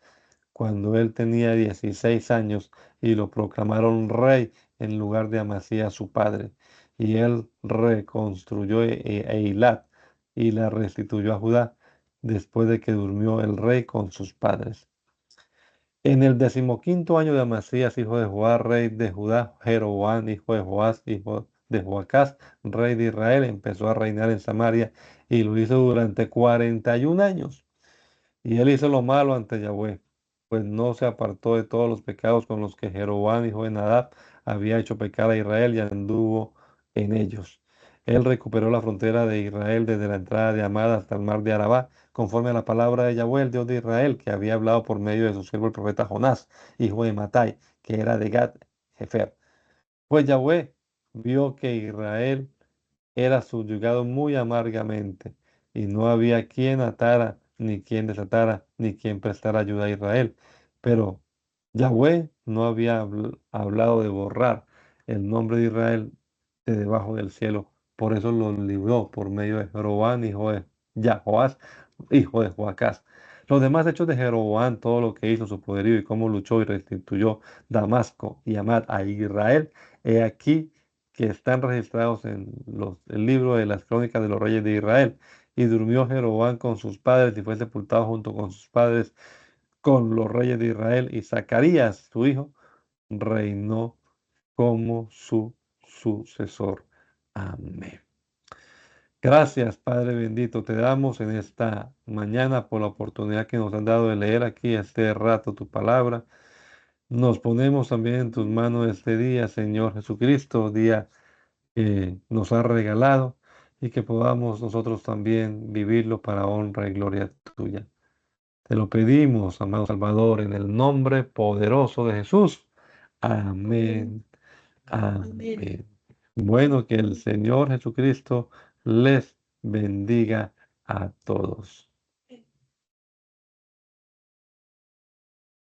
cuando él tenía 16 años y lo proclamaron rey en lugar de Amasías su padre. Y él reconstruyó Eilat y la restituyó a Judá después de que durmió el rey con sus padres. En el decimoquinto año de Amasías, hijo de Joás, rey de Judá, Jeroboam, hijo de Joás, hijo de Joacás, rey de Israel, empezó a reinar en Samaria y lo hizo durante 41 años. Y él hizo lo malo ante Yahweh, pues no se apartó de todos los pecados con los que Jeroboam, hijo de Nadab, había hecho pecar a Israel y anduvo en ellos. Él recuperó la frontera de Israel desde la entrada de Amad hasta el mar de Arabá, conforme a la palabra de Yahweh, el Dios de Israel, que había hablado por medio de su siervo el profeta Jonás, hijo de Matai, que era de Gad Jefer. Pues Yahweh vio que Israel era subyugado muy amargamente, y no había quien atara, ni quien desatara, ni quien prestara ayuda a Israel. Pero Yahweh no había hablado de borrar el nombre de Israel de debajo del cielo. Por eso lo libró por medio de Jeroboam, hijo de Yahoás, hijo de Joacás. Los demás hechos de Jeroboam, todo lo que hizo, su poderío y cómo luchó y restituyó Damasco y Amad a Israel, he aquí que están registrados en el libro de las crónicas de los reyes de Israel. Y durmió Jeroboam con sus padres y fue sepultado junto con sus padres con los reyes de Israel. Y Zacarías, su hijo, reinó como su sucesor. Amén. Gracias, Padre bendito, te damos en esta mañana por la oportunidad que nos han dado de leer aquí este rato tu palabra. Nos ponemos también en tus manos este día, Señor Jesucristo, día que nos ha regalado y que podamos nosotros también vivirlo para honra y gloria tuya. Te lo pedimos, amado Salvador, en el nombre poderoso de Jesús. Amén. Amén. Amén. Amén. Bueno, que el Señor Jesucristo les bendiga a todos.